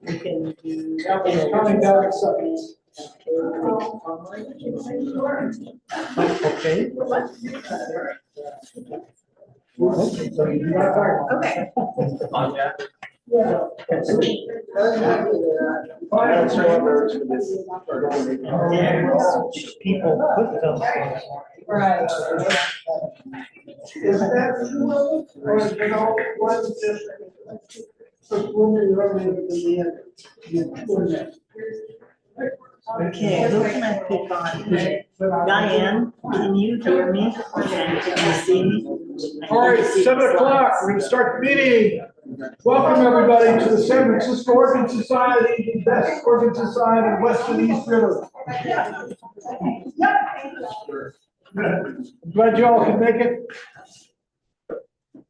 We can do. Okay, counting down in seconds. Okay. Okay. Yeah. People put them. Right. Is that true? Or is it all one just? Okay, who can I pick on? Diane, can you hear me? And can you see me? All right, 7 o'clock, we're gonna start the meeting. Welcome, everybody, to the San Francisco Orchid Society, the best orchid society in Western East River. I'm glad you all can make it.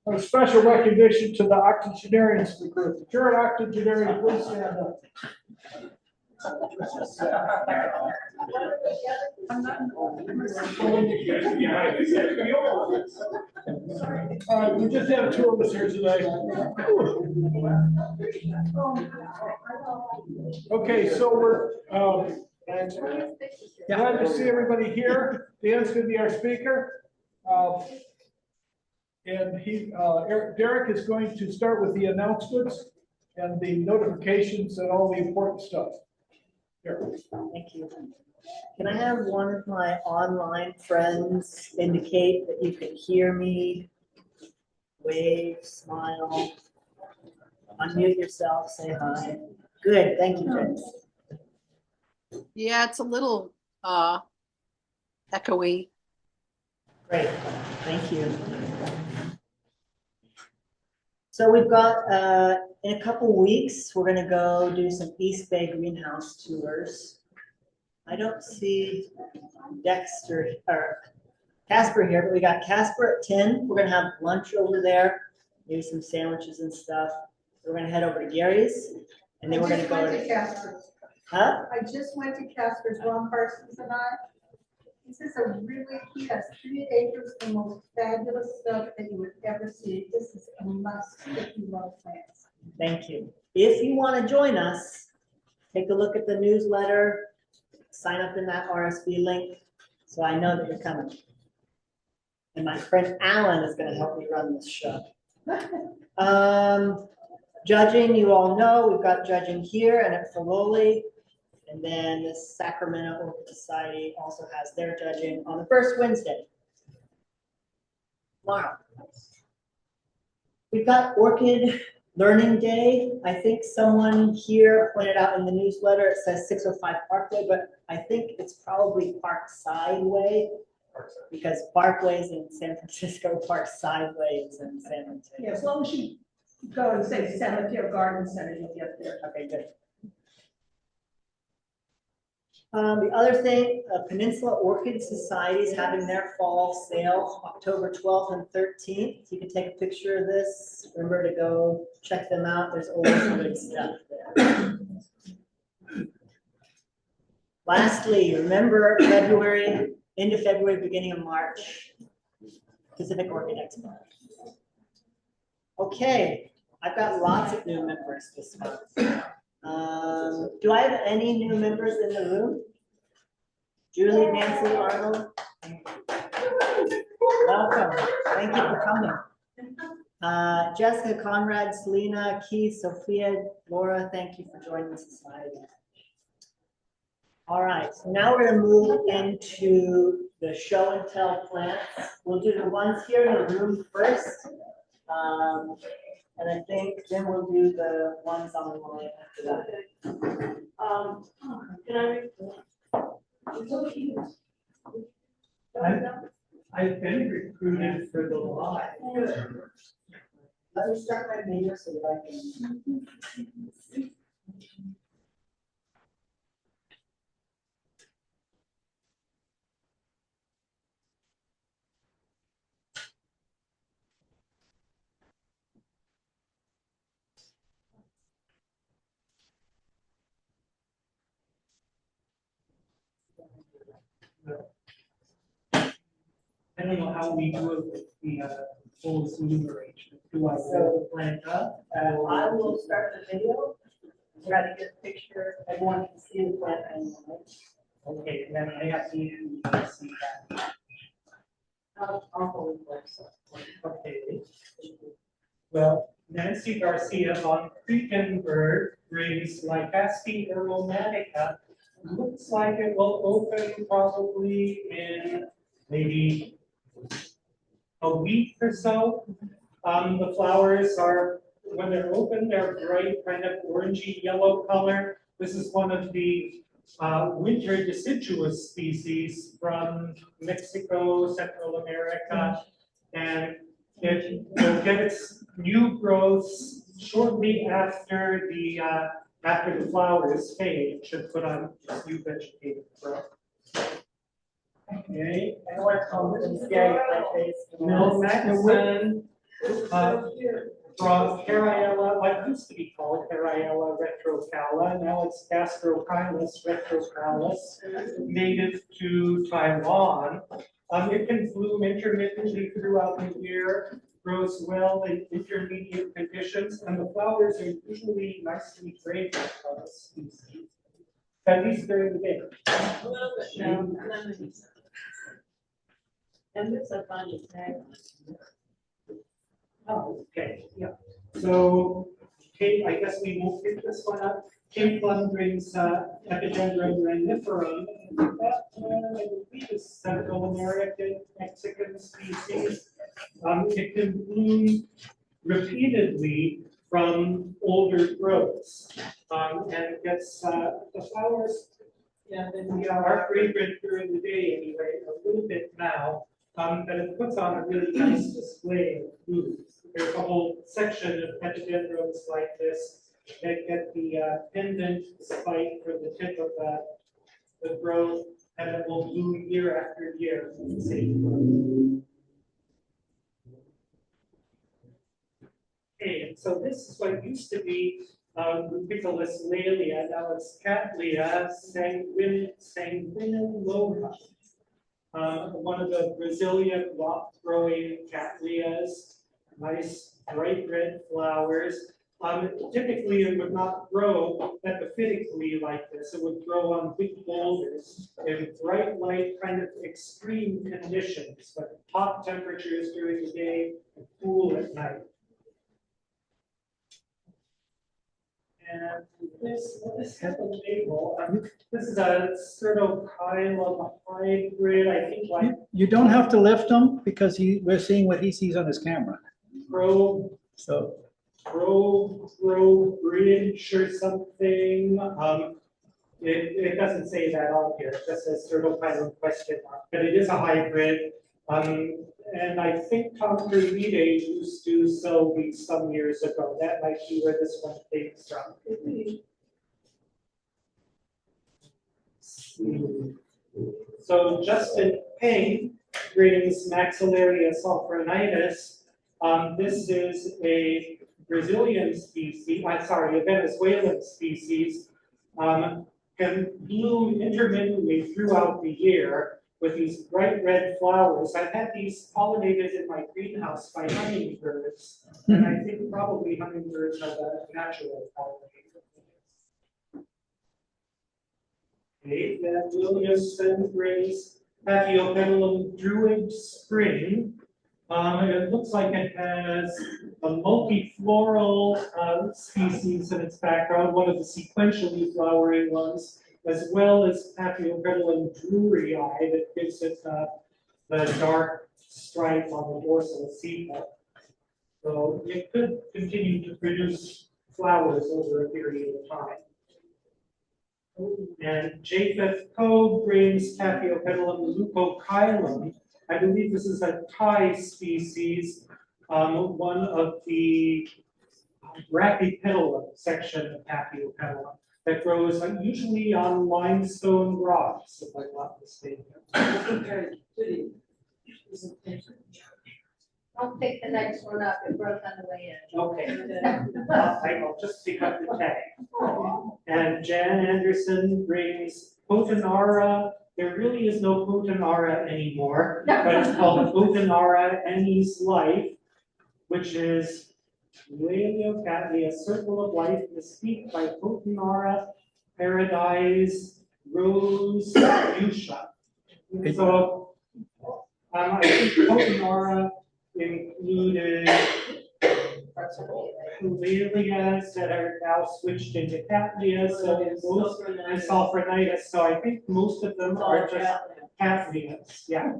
A special recognition to the octogenarians of the group. If you're an octogenarian, please stand up. We just have 2 of us here today. Okay, so we're glad to see everybody here. Dan's going to be our speaker. And Derek is going to start with the announcements and the notifications and all the important stuff. Here. Thank you. Can I have one of my online friends indicate that you can hear me? Wave, smile, unmute yourself, say hi. Good, thank you, James. Yeah, it's a little echoey. Great, thank you. So we've got, in a couple weeks, we're gonna go do some East Bay greenhouse tours. I don't see Dexter, or Casper here, but we got Casper at 10. We're gonna have lunch over there, maybe some sandwiches and stuff. We're gonna head over to Gary's, and then we're gonna go to Casper's. Huh? I just went to Casper's, Ron Parsons and I. This is he has 3 acres of the most fabulous stuff that you would ever see. This is a must if you love plants. Thank you. If you want to join us, take a look at the newsletter, sign up in that RSV link, so I know that you're coming. And my friend Alan is going to help me run this show. Judging, you all know, we've got judging here and at Filoli. And then the Sacramento Orchid Society also has their judging on the first Wednesday. Tomorrow. We've got Orchid Learning Day. I think someone here pointed out in the newsletter, it says 605 Parkway, but I think it's probably Parkside Way, because Parkway is in San Francisco, Parkside Way is in San Francisco. Yeah, as long as you go and say Cemetery or Garden Center, you'll get there. Okay, good. The other thing, Peninsula Orchid Society is having their fall sale October 12th and 13th. You can take a picture of this. Remember to go check them out. There's always some good stuff there. Lastly, remember February, end of February, beginning of March, Pacific Orchid Expo. Okay, I've got lots of new members this month. Do I have any new members in the room? Julie, Nancy, Arnold. Welcome. Thank you for coming. Jessica, Conrad, Selena, Keith, Sophia, Laura, thank you for joining the society. All right, so now we're going to move into the show and tell plants. We'll do the ones here in the room first. And I think then we'll do the ones online after that. I've been recruited for the live. Let me start my video so that I can. don't know how we do it with the full Zoom arrangement. Do I plan up? I will start the video, try to get a picture, everyone can see the plant anyway. Okay, and then I have to see that. I'll hold this. Okay. Well, Nancy Garcia von Kriekenberg brings Lycaste aromatica. Looks like it will open probably in maybe a week or so. The flowers are, when they're open, they're bright, kind of orangey yellow color. This is one of the winter deciduous species from Mexico, Central America, and it will get its new growths shortly after the flowers fade. It should put on its new vegetative growth. Okay. I want to call it scary like this. Mill Maxon from Cariella, what used to be called Cariella retrocala, now it's Gastrochymus retrocalis, native to Taiwan. It can bloom intermittently throughout the year, grows well in intermediate conditions, and the flowers are usually nicely fragrant for the species, at least during the day. A little bit now. And this I find is Oh, okay, yeah. So, Kate, I guess we won't pick this one up. Kate Plum brings Epidendrum reniferum. That I believe is Central American Mexican species. It can bloom repeatedly from older growths, and gets the flowers. Yeah, they are fragrant during the day anyway, a little bit now. But it puts on a really nice display of blooms. There's a whole section of epidendrums like this that get the pendant spike from the tip of the growth, and it will bloom year after year from the same growth. Okay, and so this is what used to be Rubiculus laelia, now it's Cattleya sanguinolora. One of the Brazilian rock-growing cattleyas, nice bright red flowers. Typically, it would not grow epiphytically like this. It would grow on big boulders in bright light, kind of extreme conditions, but hot temperatures during the day and cool at night. And this has a label. This is a Certophyllum hybrid, I think, like You don't have to lift them because we're seeing what he sees on his camera. Pro Bridge or something. It doesn't say that on here. It just says Certophyllum ? But it is a hybrid. And I think Tom Vide used to sell these some years ago. That might be where this one came from. So Justin Payne brings Maxillaria sulfurinitis. This is a Brazilian species, a Venezuelan species, can bloom intermittently throughout the year with these bright red flowers. I've had these pollinated in my greenhouse by hummingbirds, and I think probably hummingbirds are the natural pollinators. Okay, then Williamson brings Paphiopedilum druid spring. It looks like it has a multifloral species in its background, one of the sequentially flowering ones, as well as Paphiopedilum drurii that gives it the dark stripe on the dorsal sepal. So it could continue to produce flowers over a period of time. And Japheth Coe brings Paphiopedilum leucochilum. I believe this is a Thai species, one of the Brachypedilum section of Paphiopedilum that grows usually on limestone rocks, if I'm not mistaken. Don't pick the next one up, it broke on the way in. Okay. I'll just pick up the tag. And Jan Anderson brings Potinara there really is no Putanara anymore, but it's called Putanara Annie's Life, which is a circle of life, mystique by Putanara, Paradise, Rose, Fuchsia. So, I think Putanara included Masdevallias that are now switched into Cattleyas, so most and Sulphurnitis. So I think most of them are just Cattleyas. Yeah.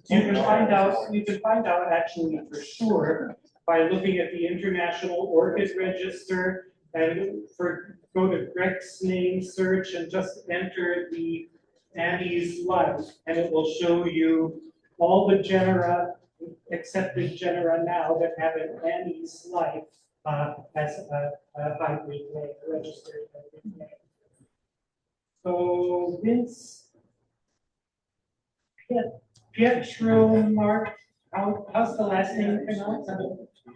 You can find out. You can find out actually for sure by looking at the International Orchid Register and go to Greg's name search and just enter the Annie's Life, and it will show you all the genera, accepted genera now that have an Annie's Life as a hybrid name, registered hybrid name. So Vince, Pietro Mark, how's the last name pronounced?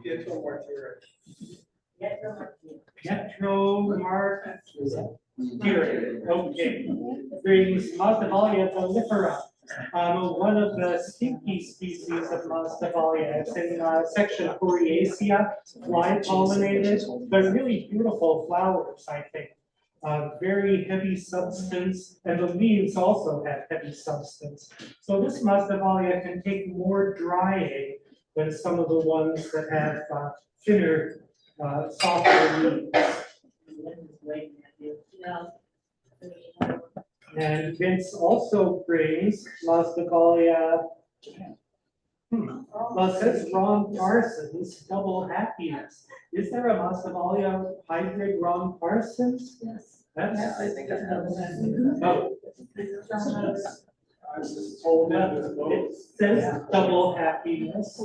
Pietro Martire. Pietro Mark. Okay, brings Masdevallia prolifera, one of the stinky species of Masdevallia. It's in section Coriacea, fly pollinated, but really beautiful flowers, I think. Very heavy substance, and the leaves also have heavy substance. So this Masdevallia can take more drying than some of the ones that have thinner, softer leaves. And Vince also brings Masdevallia. Well, it says Ron Parsons, double happiness. Is there a Masdevallia hybrid Ron Parsons? Yes. That's, I think that's double oh, I was just told that it was it both. says double happiness.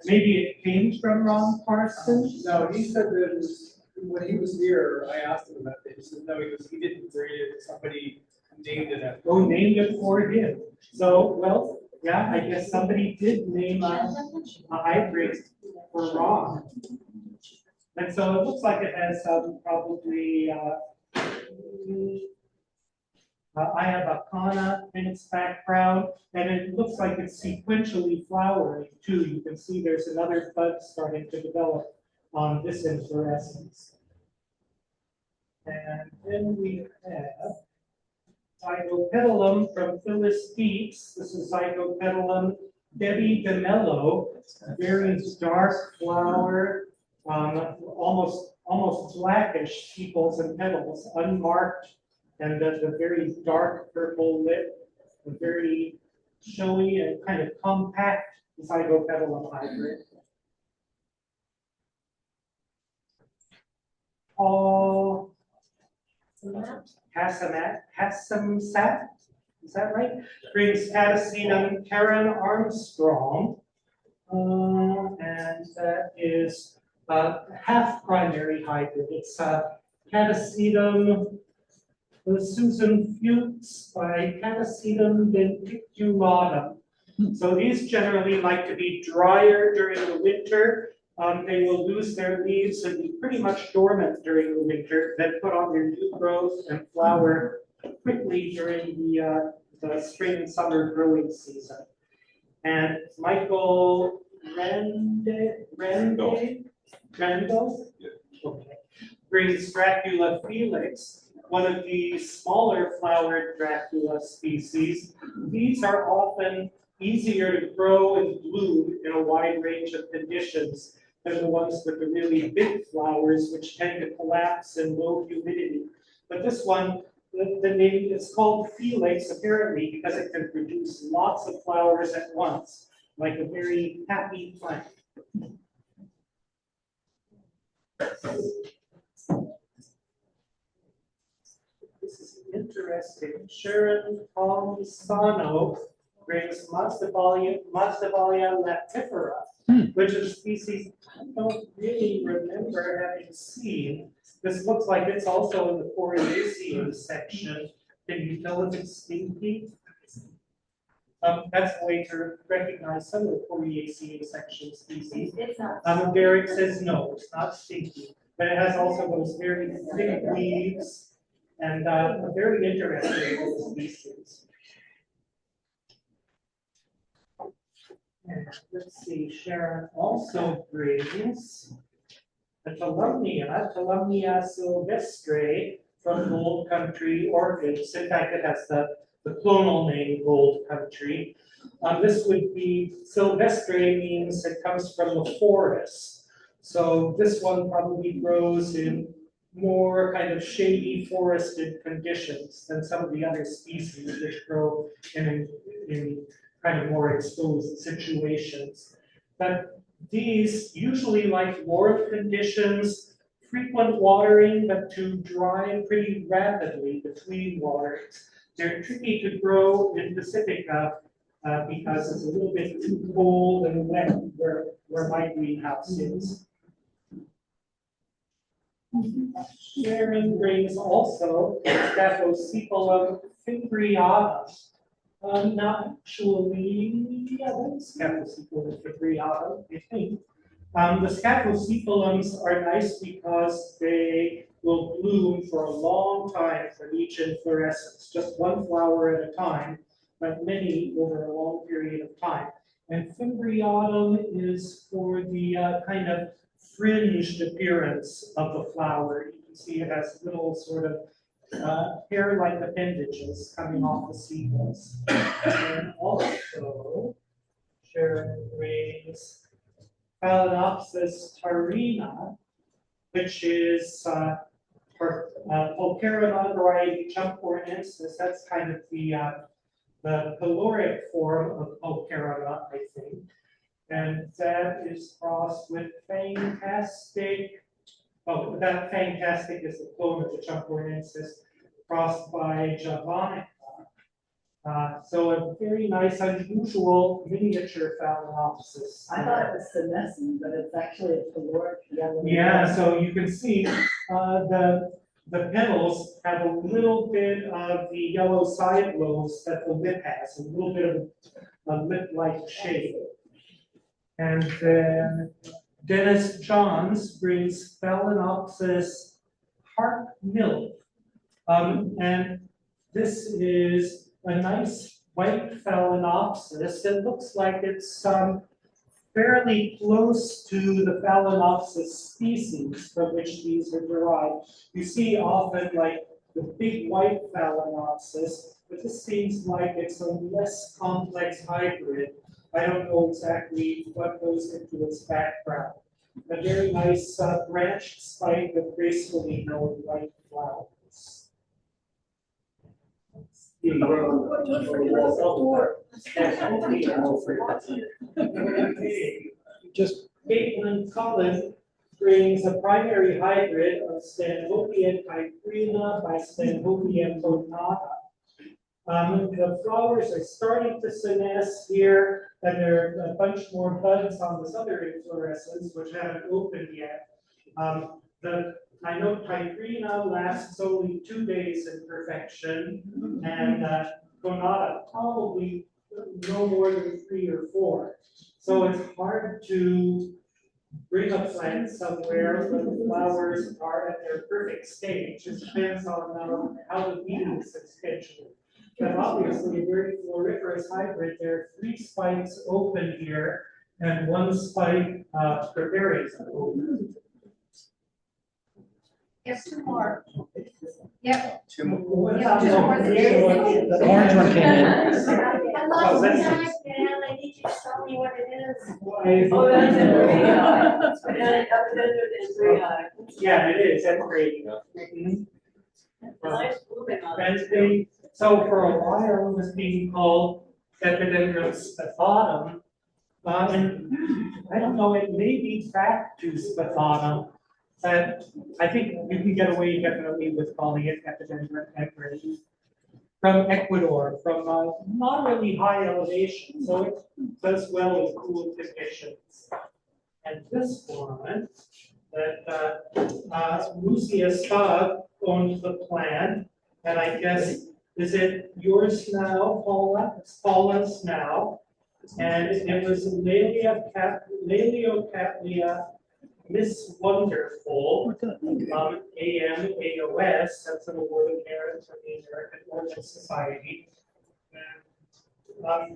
Maybe it came from Ron Parsons? No, he said that it was, when he was here, I asked him about it. He said, no, he didn't breed it. Somebody named it after. Oh, named it for him. So, well, yeah, I guess somebody did name a hybrid for Ron. And so it looks like it has probably, I have a kana in its background, and it looks like it's sequentially flowering too. You can see there's another bud starting to develop on this inflorescence. And then we have Zygopetalum from Phyllis Deeps. This is Zygopetalum Debbie DeMello, very dark flower, almost blackish sepals and petals, unmarked, and the very dark purple lip, a very showy and kind of compact Zygopetalum hybrid. All Hassamsat, is that right? Brings Catasetum Karen Armstrong, and that is half primary hybrid. It's Catasetum Susan Fuchs by Catasetum denticulatum. So these generally like to be drier during the winter. They will lose their leaves and be pretty much dormant during the winter, then put on their new growth and flower quickly during the spring and summer growing season. And Michael Randall okay, brings Dracula felix, one of the smaller flowered Dracula species. These are often easier to grow and bloom in a wide range of conditions than the ones with the really big flowers, which tend to collapse in low humidity. But this one, the name is called Felix apparently because it can produce lots of flowers at once, like a very happy plant. This is interesting. Sharon Palmisano brings Masdevallia leptifera, which is a species I don't really remember having seen. This looks like it's also in the Coriacea section. Can you tell if it's stinky? That's a way to recognize some of the Coriacea section species. It's not. Derek says no, it's not stinky. but it has also those very thick leaves and a very interesting little species. And let's see, Sharon also brings a Tolumnia sylvestre from Gold Country Orchids. In fact, it has the clonal name Gold Country. This would be, sylvestre means it comes from the forest. So this one probably grows in more kind of shady forested conditions than some of the other species which grow in kind of more exposed situations. But these usually like warm conditions, frequent watering, but to dry pretty rapidly between waterings. They're tricky to grow in Pacifica because it's a little bit too cold and wet where my greenhouse is. Sharon brings also Scaphocephalum fimbriata. Not actually, yeah, that's Scaphocephalum fimbriata, I think. The Scaphocephalums are nice because they will bloom for a long time from each inflorescence, just one flower at a time, but many over a long period of time. And fimbriatum is for the kind of fringed appearance of the flower. You can see it has little sort of hair-like appendages coming off the sepals. And also, Sharon brings Phalaenopsis taurina, which is Pulcherona variety Chumphornensis. That's kind of the caloric form of Pulcherona, I think. And that is crossed with Fantastic. Oh, that Fantastic is the clone of the Chumphornensis, crossed by Javanica. So a very nice, unusual miniature Phalaenopsis. I thought it was senescent, but it's actually a caloric yellow. Yeah, so you can see the petals have a little bit of the yellow side lobes that the lip has, a little bit of a lip-like shape. And then Dennis Johns brings Phalaenopsis heart milk. And this is a nice white Phalaenopsis. It looks like it's fairly close to the Phalaenopsis species from which these are derived. You see often like the big white Phalaenopsis, but this seems like it's a less complex hybrid. I don't know exactly what goes into its background. A very nice branched spike with gracefully held white flowers. Just Caitlin Cullen brings a primary hybrid of Stanhopea typhrina by Stanhopea conata. The flowers are starting to senesce here, and there are a bunch more buds on this other inflorescence, which haven't opened yet. I know typhrina lasts only 2 days in perfection, and conata probably no more than 3 or 4. So it's hard to bring a plant somewhere when the flowers are at their perfect stage. It depends on how the weeding is scheduled. But obviously, a very floriferous hybrid. There are 3 spikes open here, and 1 spike preparing to open. Yes, 2 more. Yep. 2 more. Yeah, 2 more. the orange one came in. I love the snack, man. I need you to tell me what it is. Oh, that's in Korea. Yeah, it is. That's great. And so for a while, it was being called Epidendrum spathatum. And I don't know, it may be back to spathatum, but I think you can get away definitely with calling it Epidendrum equus. From Ecuador, from not really high elevation, so it does well in cool conditions. And this one, that Lucia Stagg owns the plant, and I guess, is it yours now, Paula? It's Paula's now. And it was Laleocaplia Miss Wonderful, AMAOS, that's an award of merit from the American Orchid Society. And,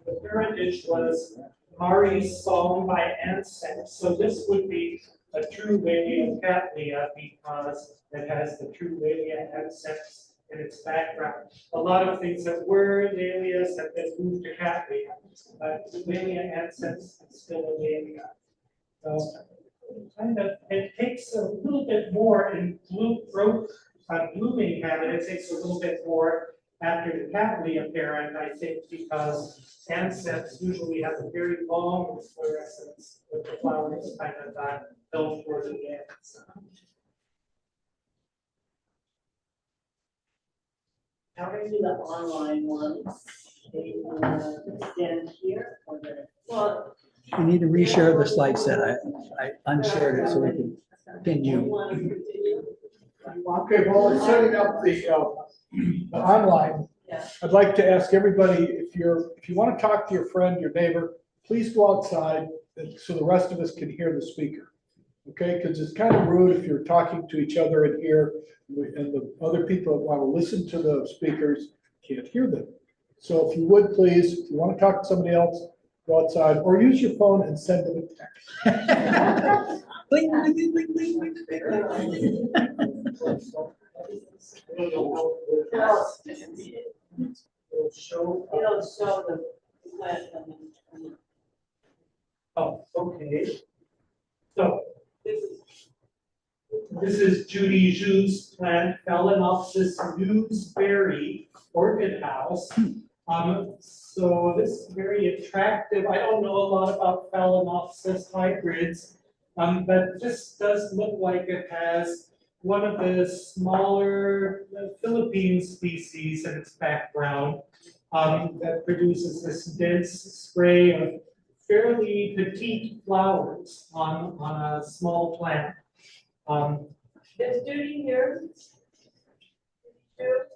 the parentage was Mari's Song by Ancestors. So this would be a true Walia Cattleya because it has the true Walia ancestors in its background. A lot of things that were Dahlias have been moved to Cattleya, but Walia ancestors is still a Walia. So it takes a little bit more in blooming habit. It takes a little bit more after the Cattleya parent, I think, because ancestors usually have a very long inflorescence with the flowers kind of built for the end. How do you do the online ones? They extend here or the? Well. You need to reshare the slide set. I unshared it so we can pin you. Okay, while we're setting up the online, Yeah. I'd like to ask everybody, if you want to talk to your friend, your neighbor, please go outside so the rest of us can hear the speaker. Okay, because it's kind of rude if you're talking to each other in here and the other people that want to listen to the speakers can't hear them. So if you would please, if you want to talk to somebody else, go outside or use your phone and send them a text. Bling, bling, bling, bling, bling, bling. It'll show the plant. Oh, okay. So this is Judy Zhu's plant, Phalaenopsis newsberry orchid house. So this is very attractive. I don't know a lot about Phalaenopsis hybrids, but this does look like it has one of the smaller Philippine species in its background that produces this dense spray of fairly petite flowers on a small plant. Is Judy here? Here?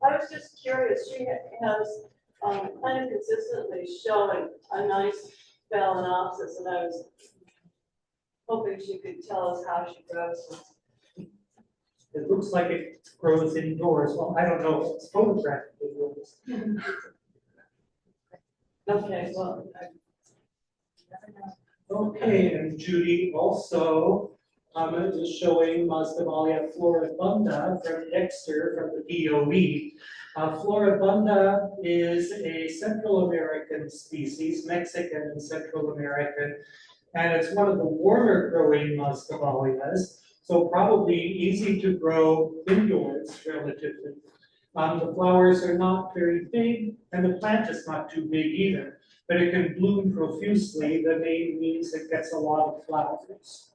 I was just curious, she has kind of consistently showing a nice Phalaenopsis, and I was hoping she could tell us how she grows. It looks like it grows indoors. Well, I don't know if it's photographed indoors. Okay, well, Okay, and Judy also is showing Masdevallia floribunda from Dexter from the POE. Floribunda is a Central American species, Mexican and Central American, and it's one of the warmer growing Masdevallias, so probably easy to grow indoors relatively. The flowers are not very big, and the plant is not too big either, but it can bloom profusely. The name means it gets a lot of flowers.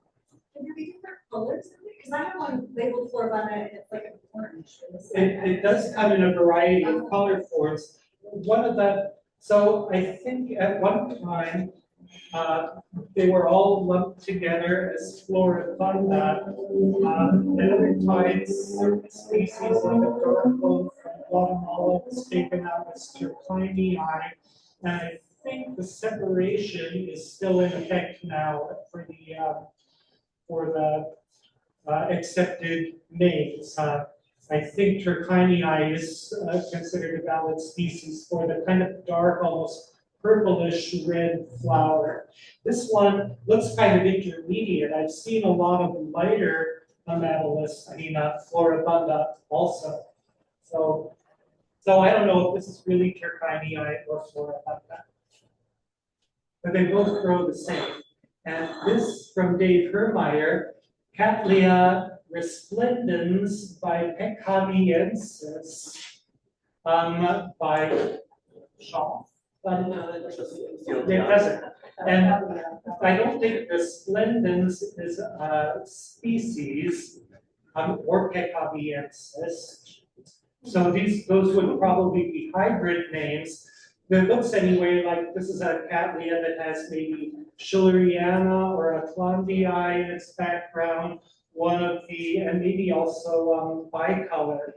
Can there be different colors? Because I have one labeled Floribunda and it's like an orange. It does come in a variety of color forms. One of the, so I think at one time, they were all lumped together as Floribunda. At other times, certain species like a dark oak from Guatemala was taken out as Turklinii. And I think the separation is still in effect now for the accepted names. I think Turklinii is considered a valid species for the kind of dark, almost purplish red flower. This one looks kind of intermediate. I've seen a lot of lighter Floribunda also. So I don't know if this is really Turklinii or Floribunda. But they both grow the same. And this from Dave Hermeyer, Cattleya resplendens by Peccaviensis by Shaw. It doesn't. And I don't think resplendens is a species or Peccaviensis. So those would probably be hybrid names. It looks anyway like this is a Cattleya that has maybe Schilleriana or Atlandii in its background. One of the, and maybe also bicolor.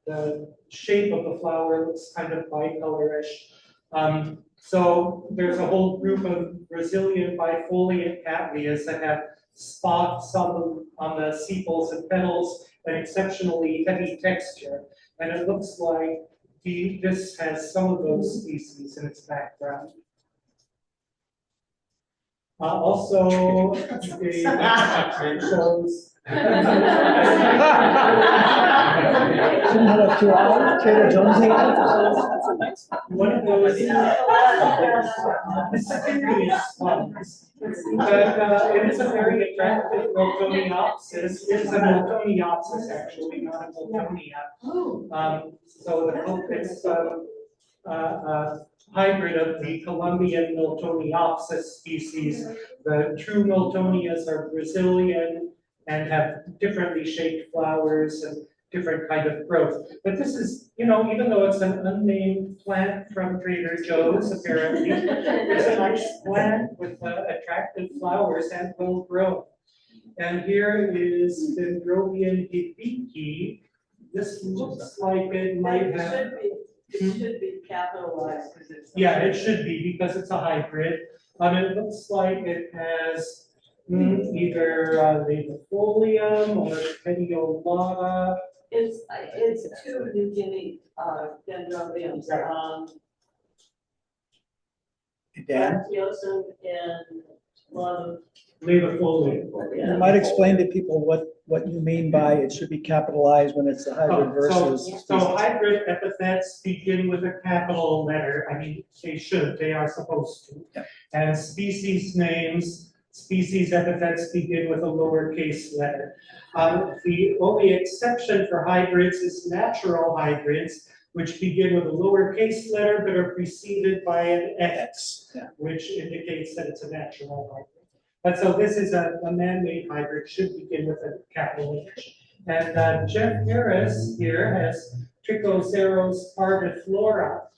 The shape of the flower looks kind of bicolorish. So there's a whole group of Brazilian bifoliate cattleyas that have spots on the sepals and petals and exceptionally heavy texture. And it looks like this has some of those species in its background. Also, it shows. Shouldn't have 2 hours, Trader Joe's. One of those mysterious ones, but it is a very attractive Miltoniopsis. It's a Miltoniopsis actually, not a Miltonia. So it's hybrid of the Colombian Miltoniopsis species. The true Miltonias are Brazilian and have differently shaped flowers and different kind of growth. But this is, even though it's an unnamed plant from Trader Joe's, apparently, it's a nice plant with attractive flowers and well grown. And here is Dendrobium hibiki. This looks like it might have. It should be capitalized because it's. Yeah, it should be because it's a hybrid. It looks like it has either Lavifolium or Petiolata. It's 2 New Guinea dendrobiums. Dan, Bracteosum and Lavifolium. you might explain to people what you mean by it should be capitalized when it's a hybrid versus. So hybrid epithets begin with a capital letter. I mean, they should, they are supposed to. Yeah. And species names, species epithets begin with a lowercase letter. The only exception for hybrids is natural hybrids, which begin with a lowercase letter but are preceded by an X, Yeah. which indicates that it's a natural hybrid. But so this is a man-made hybrid, should begin with a capital H. And Jeff Harris here has Trichoceros parviflora.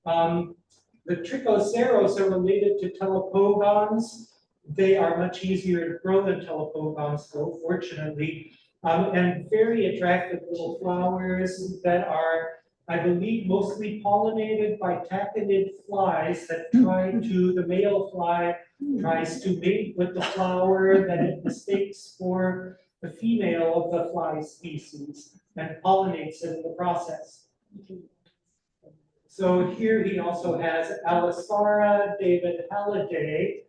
The Trichoceros are related to telepogons. They are much easier to grow than telepogons, though, fortunately. And very attractive little flowers that are, I believe, mostly pollinated by tachinid flies that the male fly tries to mate with the flower that it mistakes for the female of the fly species and pollinates it in the process. So here he also has Alisara David Halliday,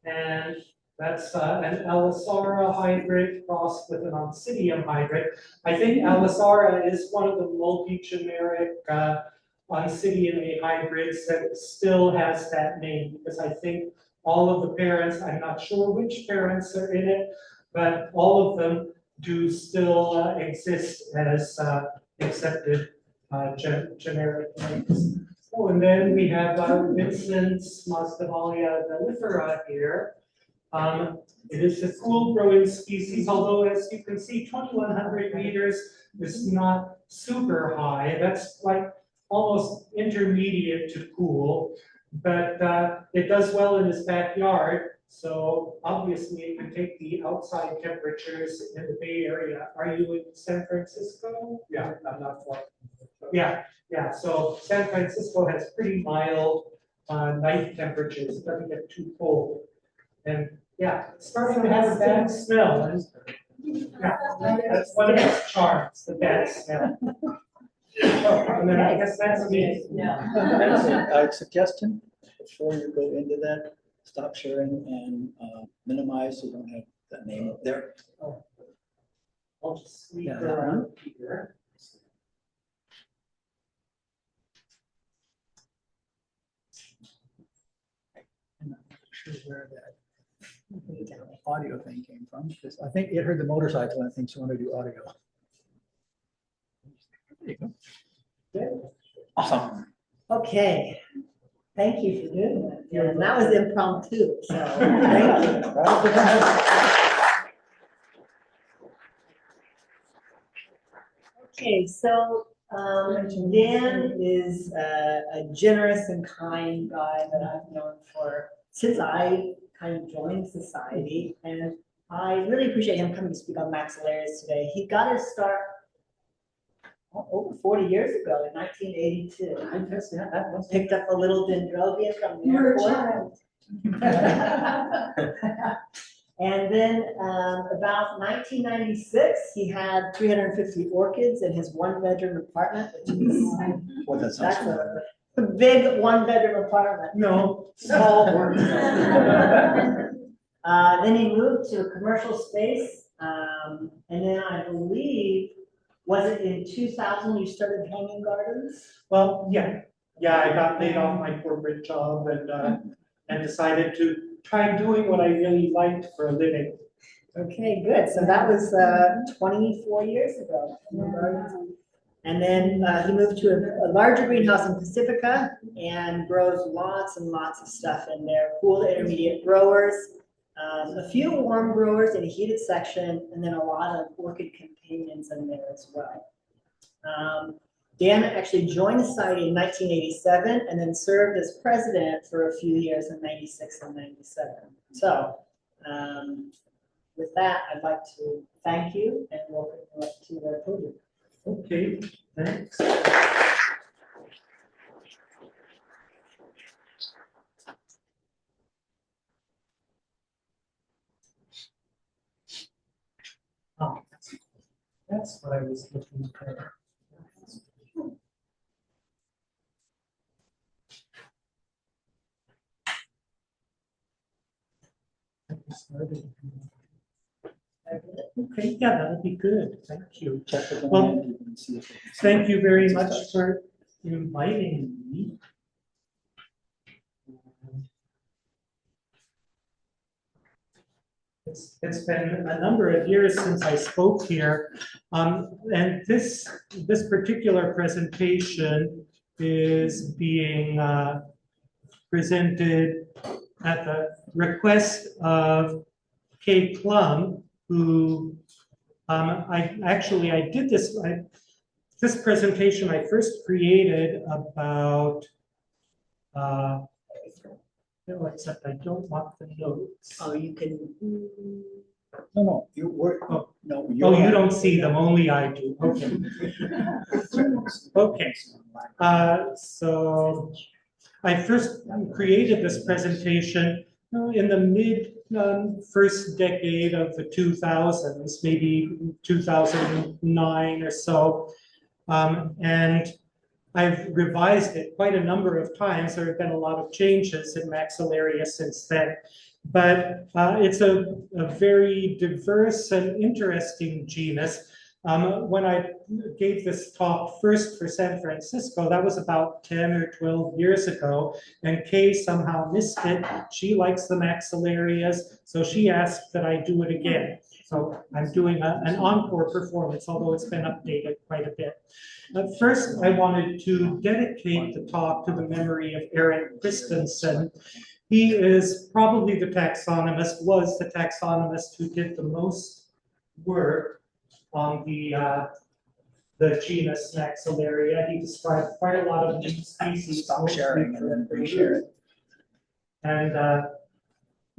and that's an Alisara hybrid crossed with an Oncidium hybrid. I think Alisara is one of the multi-generic Oncidium hybrids that still has that name, because I think all of the parents, I'm not sure which parents are in it, but all of them do still exist as accepted generic names. Oh, and then we have Vincent's Masdevallia mellifera here. It is a cool-growing species, although as you can see, 2,100 meters is not super high. That's like almost intermediate to cool, but it does well in its backyard. So obviously it can take the outside temperatures in the Bay Area. Are you in San Francisco? Yeah, I'm not far. Yeah. So San Francisco has pretty mild night temperatures. It doesn't get too cold. And yeah, it's starting to have a bad smell. And, yeah, that's one of its charms, the bad smell. Oh, and then I guess that's me. Yeah. A suggestion, before you go into that, stop sharing and minimize so you don't have that name up there. I'll just leave Yeah, her that one. around here. I'm not sure where that audio thing came from, because I think it heard the motorcycle and I think she wanted to do audio. There you go. Awesome. Okay, thank you for doing that. Yeah, and that was impromptu, so thank you. Okay, so Dan is a generous and kind guy that I've known since I kind of joined society, and I really appreciate him coming to speak on Masdevallias today. He got his start over 40 years ago, in 1982. I guess, yeah, that was. Picked up a little dendrobium from the You were a airport. child. And then about 1996, he had 350 orchids in his one-bedroom apartment, which is, Well, that sounds that's familiar. a big one-bedroom apartment. No. Small orchids. Then he moved to a commercial space, and then I believe, was it in 2000 you started hanging gardens? Well, yeah, I got laid off my corporate job and decided to try doing what I really liked for a living. Okay, good. So that was 24 years ago. Hanging gardens. And then he moved to a larger greenhouse in Pacifica and grows lots and lots of stuff in there. Cool to intermediate growers, a few warm growers in a heated section, and then a lot of orchid companions in there as well. Dan actually joined the society in 1987 and then served as president for a few years in 96 and 97. So with that, I'd like to thank you and welcome you up to the podium. Okay, thanks. Oh, that's what I was looking for. Okay, yeah, that'll be good. Thank you. Check with them Well, and see if they can- Thank you very much for inviting me. It's been a number of years since I spoke here, and this particular presentation is being presented at the request of Kay Plum, who I did this presentation I first created about no, except I don't want the notes. Oh, you can. No, you were, Oh. no. Oh, you don't see them, only I do. Okay. Okay. So I first created this presentation in the mid first decade of the 2000s, maybe 2009 or so. And I've revised it quite a number of times. There have been a lot of changes in Maxillaria since then. But it's a very diverse and interesting genus. When I gave this talk first for San Francisco, that was about 10 or 12 years ago, and Kay somehow missed it. She likes the Maxillarias, so she asked that I do it again. So I'm doing an encore performance, although it's been updated quite a bit. First, I wanted to dedicate the talk to the memory of Eric Christensen. He is probably the taxonomist, was the taxonomist who did the most work on the genus Maxillaria. He described quite a lot of new species. Stop sharing and then reshare it. And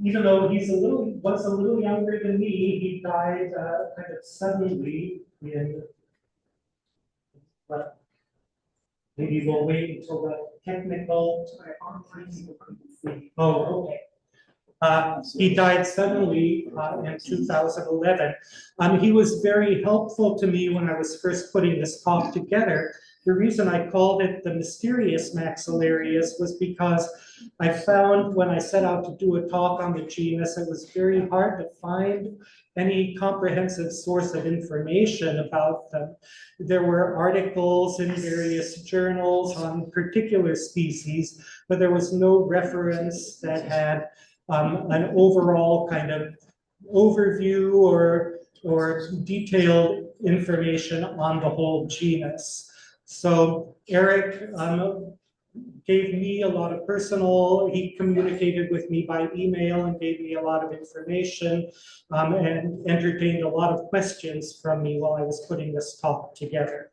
even though was a little younger than me, he died kind of suddenly in. But maybe we'll wait until the technical. Oh, okay. He died suddenly in 2011. He was very helpful to me when I was first putting this talk together. The reason I called it the mysterious Maxillarias was because I found when I set out to do a talk on the genus, it was very hard to find any comprehensive source of information about them. There were articles in various journals on particular species, but there was no reference that had an overall kind of overview or detailed information on the whole genus. So Eric gave me a lot of he communicated with me by email and gave me a lot of information and entertained a lot of questions from me while I was putting this talk together.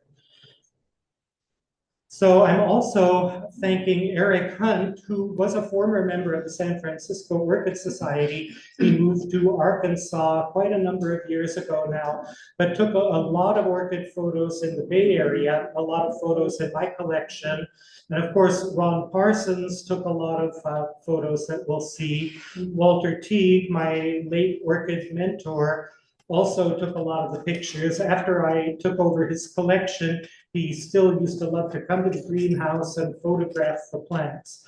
So I'm also thanking Eric Hunt, who was a former member of the San Francisco Orchid Society. He moved to Arkansas quite a number of years ago now, but took a lot of orchid photos in the Bay Area, a lot of photos in my collection. And of course, Ron Parsons took a lot of photos that we'll see. Walter Teague, my late orchid mentor, also took a lot of the pictures. After I took over his collection, he still used to love to come to the greenhouse and photograph the plants.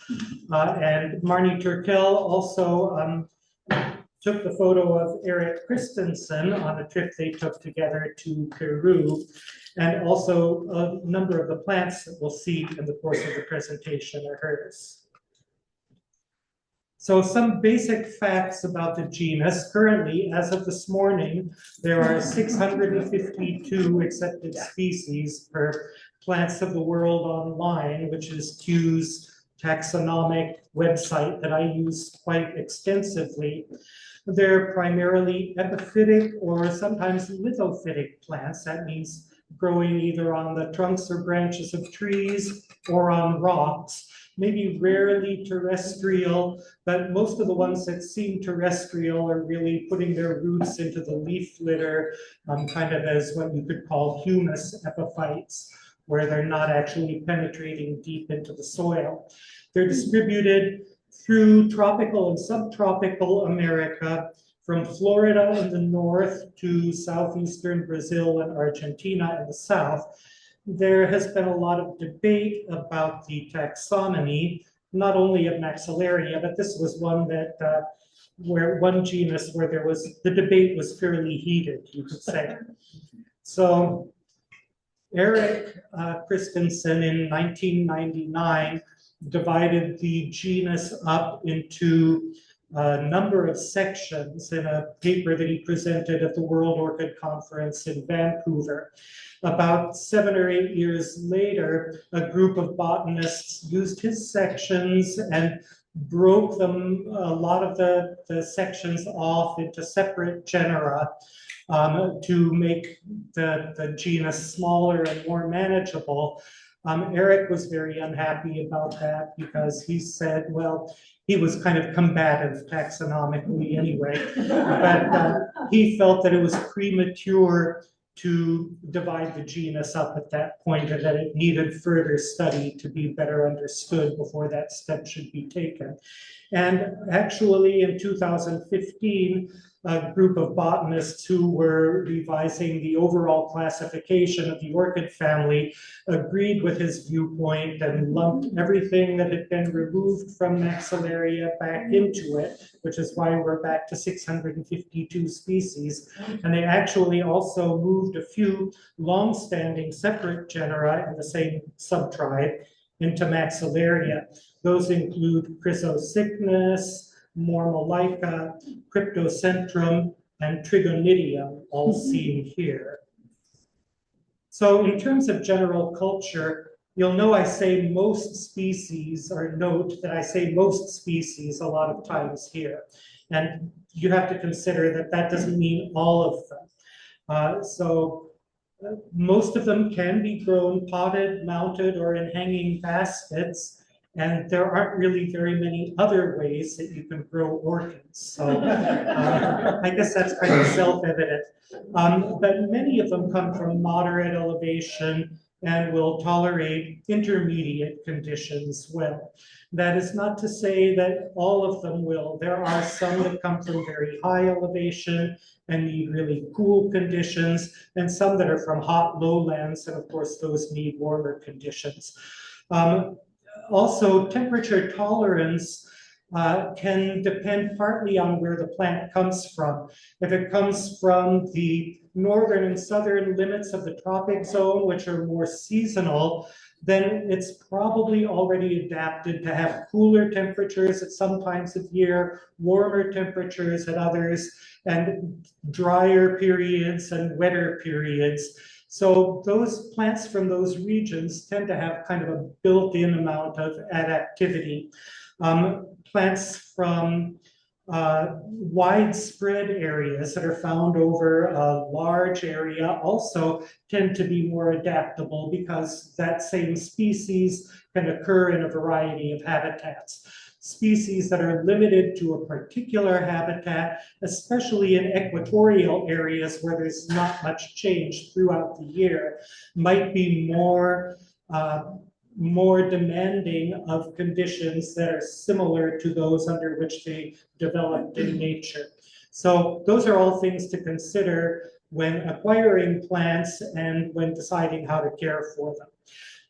And Marnie Turkel also took the photo of Eric Christensen on a trip they took together to Peru, and also a number of the plants that we'll see in the course of the presentation are hers. So some basic facts about the genus. Currently, as of this morning, there are 652 accepted species per Plants of the World Online, which is Kew's taxonomic website that I use quite extensively. They're primarily epiphytic or sometimes lithophytic plants. That means growing either on the trunks or branches of trees or on rocks. Maybe rarely terrestrial, but most of the ones that seem terrestrial are really putting their roots into the leaf litter, kind of as what you could call humus epiphytes, where they're not actually penetrating deep into the soil. They're distributed through tropical and subtropical America, from Florida in the north to southeastern Brazil and Argentina in the south. There has been a lot of debate about the taxonomy, not only of Maxillaria, but this was one that where one genus where there was the debate was fairly heated, you could say. So Eric Christensen in 1999 divided the genus up into a number of sections in a paper that he presented at the World Orchid Conference in Vancouver. About 7 or 8 years later, a group of botanists used his sections and broke them, a lot of the sections off into separate genera to make the genus smaller and more manageable. Eric was very unhappy about that because he said, well, he was kind of combative taxonomically anyway, but he felt that it was premature to divide the genus up at that point and that it needed further study to be better understood before that step should be taken. And actually in 2015, a group of botanists who were revising the overall classification of the orchid family agreed with his viewpoint and lumped everything that had been removed from Maxillaria back into it, which is why we're back to 652 species. And they actually also moved a few long-standing separate genera in the same subtribe into Maxillaria. Those include Chrysocycnus, Mormolica, Cryptocentrum, and Trigonidium, all seen here. So in terms of general culture, you'll know I say most species, or note that I say most species a lot of times here. And you have to consider that that doesn't mean all of them. Most of them can be grown potted, mounted, or in hanging baskets. And there aren't really very many other ways that you can grow orchids. So I guess that's kind of self-evident. But many of them come from moderate elevation and will tolerate intermediate conditions well. That is not to say that all of them will. There are some that come from very high elevation and need really cool conditions, and some that are from hot lowlands, and of course those need warmer conditions. Also, temperature tolerance can depend partly on where the plant comes from. If it comes from the northern and southern limits of the tropic zone, which are more seasonal, then it's probably already adapted to have cooler temperatures at some times of year, warmer temperatures at others, and drier periods and wetter periods. So those plants from those regions tend to have kind of a built-in amount of adaptivity. Plants from widespread areas that are found over a large area also tend to be more adaptable because that same species can occur in a variety of habitats. Species that are limited to a particular habitat, especially in equatorial areas where there's not much change throughout the year, might be more demanding of conditions that are similar to those under which they developed in nature. So those are all things to consider when acquiring plants and when deciding how to care for them.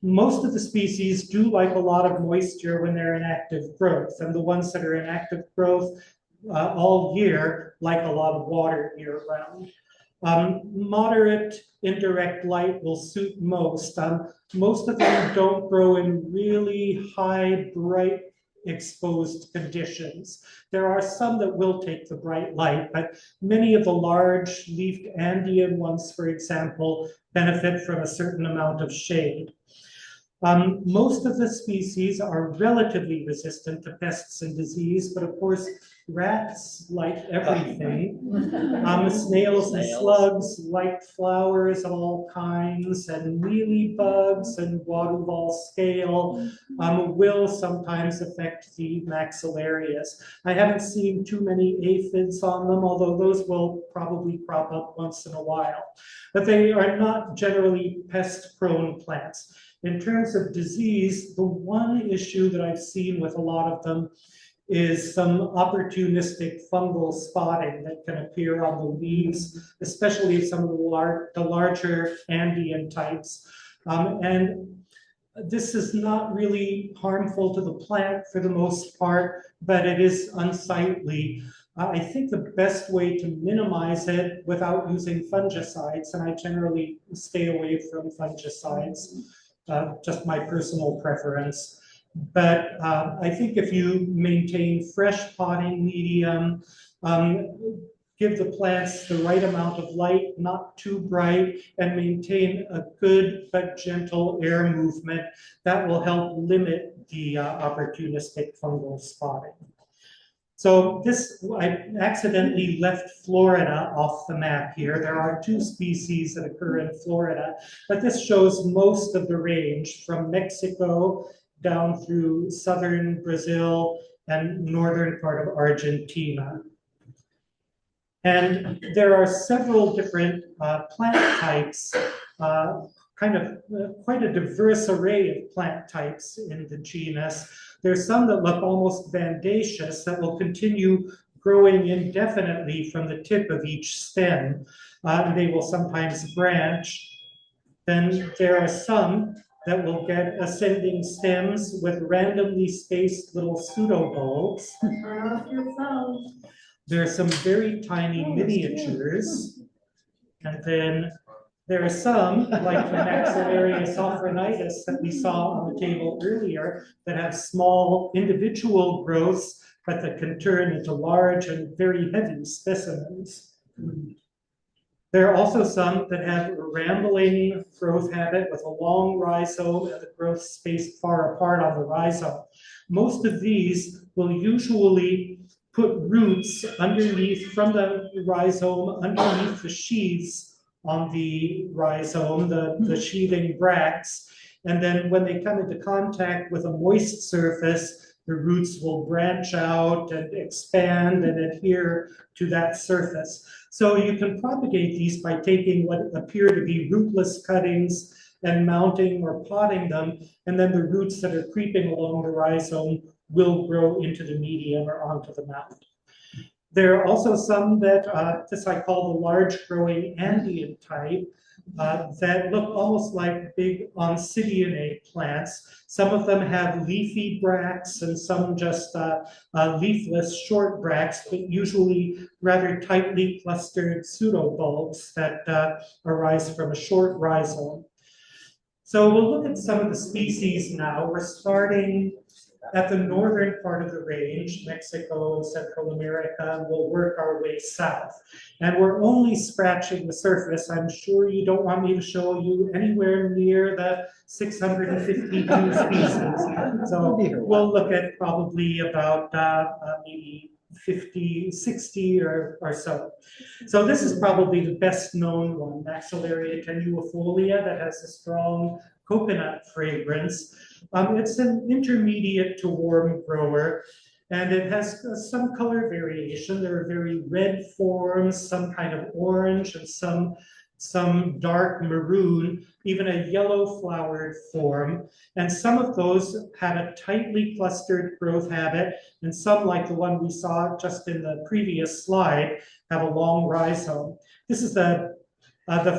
Most of the species do like a lot of moisture when they're in active growth, and the ones that are in active growth all year like a lot of water year round. Moderate indirect light will suit most. Most of them don't grow in really high, bright, exposed conditions. There are some that will take the bright light, but many of the large leafed Andean ones, for example, benefit from a certain amount of shade. Most of the species are relatively resistant to pests and disease, but of course, rats like everything. Snails and slugs like flowers of all kinds, and mealybugs and water scale will sometimes affect the maxillarias. I haven't seen too many aphids on them, although those will probably crop up once in a while. But they are not generally pest-prone plants. In terms of disease, the one issue that I've seen with a lot of them is some opportunistic fungal spotting that can appear on the leaves, especially some of the larger Andean types. And this is not really harmful to the plant for the most part, but it is unsightly. I think the best way to minimize it without using fungicides, and I generally stay away from fungicides, just my personal preference. But I think if you maintain fresh potting medium, give the plants the right amount of light, not too bright, and maintain a good but gentle air movement, that will help limit the opportunistic fungal spotting. So I accidentally left Florida off the map here. There are 2 species that occur in Florida, but this shows most of the range from Mexico down through southern Brazil and northern part of Argentina. And there are several different plant types, quite a diverse array of plant types in the genus. There's some that look almost bandaceous that will continue growing indefinitely from the tip of each stem. They will sometimes branch. Then there are some that will get ascending stems with randomly spaced little pseudobulbs. There are some very tiny miniatures. And then there are some, like the Maxillarius sophronitis that we saw on the table earlier, that have small individual growths, but that can turn into large and very heavy specimens. There are also some that have a rambling growth habit with a long rhizome and the growth spaced far apart on the rhizome. Most of these will usually put roots underneath from the rhizome, underneath the sheaths on the rhizome, the sheathing bracts. And then when they come into contact with a moist surface, the roots will branch out and expand and adhere to that surface. So you can propagate these by taking what appear to be rootless cuttings and mounting or potting them, and then the roots that are creeping along the rhizome will grow into the medium or onto the mound. There are also some that this I call the large growing Andean type that look almost like big Oncidianae plants. Some of them have leafy bracts and some just leafless short bracts, but usually rather tightly clustered pseudobulbs that arise from a short rhizome. So we'll look at some of the species now. We're starting at the northern part of the range, Mexico and Central America, and we'll work our way south. And we're only scratching the surface. I'm sure you don't want me to show you anywhere near the 652 species. So we'll look at probably about maybe 50, 60 or so. So this is probably the best known one, Maxillaria tenuifolia, that has a strong coconut fragrance. It's an intermediate to warm grower, and it has some color variation. There are very red forms, some kind of orange, and some dark maroon, even a yellow flowered form. And some of those have a tightly clustered growth habit, and some, like the one we saw just in the previous slide, have a long rhizome. This is the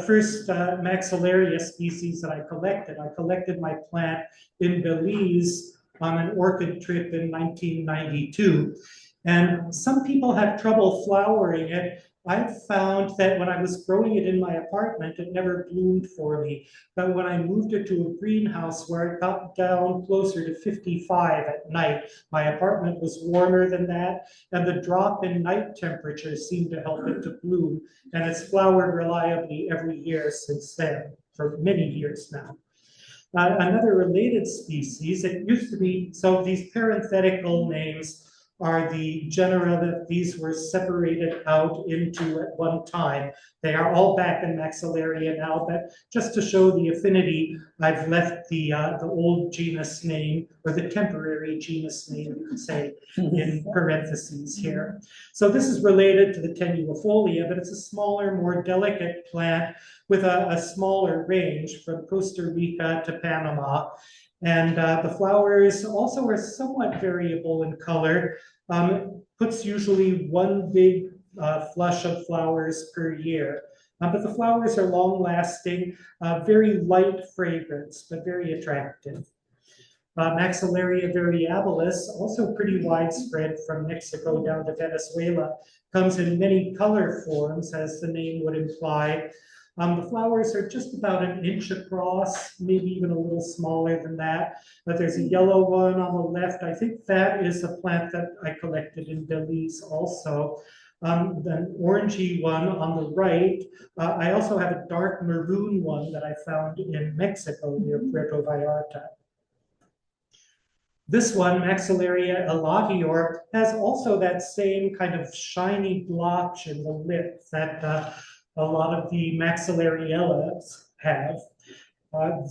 first Maxillaria species that I collected. I collected my plant in Belize on an orchid trip in 1992. And some people have trouble flowering it. I found that when I was growing it in my apartment, it never bloomed for me. But when I moved it to a greenhouse where it got down closer to 55 at night, my apartment was warmer than that, and the drop in night temperature seemed to help it to bloom. And it's flowered reliably every year since then, for many years now. Another related species, it used to be, so these parenthetical names are the genera that these were separated out into at one time. They are all back in Maxillaria now, but just to show the affinity, I've left the old genus name, or the temporary genus name, you could say, in parentheses here. So this is related to the tenuifolia, but it's a smaller, more delicate plant with a smaller range from Costa Rica to Panama. And the flowers also are somewhat variable in color. Puts usually one big flush of flowers per year. But the flowers are long-lasting, very light fragrance, but very attractive. Maxillaria variabilis, also pretty widespread from Mexico down to Venezuela, comes in many color forms, as the name would imply. The flowers are just about an inch across, maybe even a little smaller than that. But there's a yellow one on the left. I think that is a plant that I collected in Belize also. The orangey one on the right. I also have a dark maroon one that I found in Mexico near Puerto Vallarta. This one, Maxillaria elatior, has also that same kind of shiny blotch in the lip that a lot of the Maxillariellas have.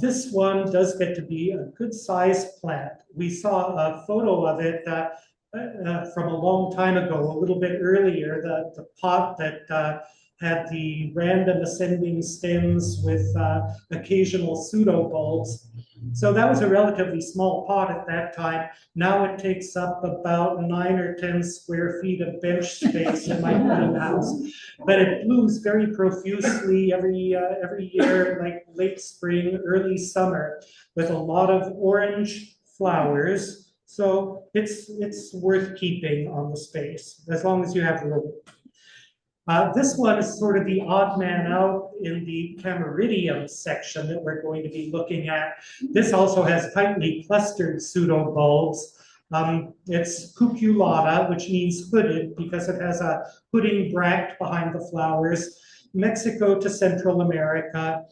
This one does get to be a good sized plant. We saw a photo of it from a long time ago, a little bit earlier, the pot that had the random ascending stems with occasional pseudobulbs. So that was a relatively small pot at that time. Now it takes up about 9 or 10 square feet of bench space in my greenhouse. But it blooms very profusely every year, like late spring, early summer, with a lot of orange flowers. So it's worth keeping on the space, as long as you have room. This one is sort of the odd man out in the Cameridium section that we're going to be looking at. This also has tightly clustered pseudobulbs. It's cuculata, which means hooded because it has a hooding bract behind the flowers. Mexico to Central America,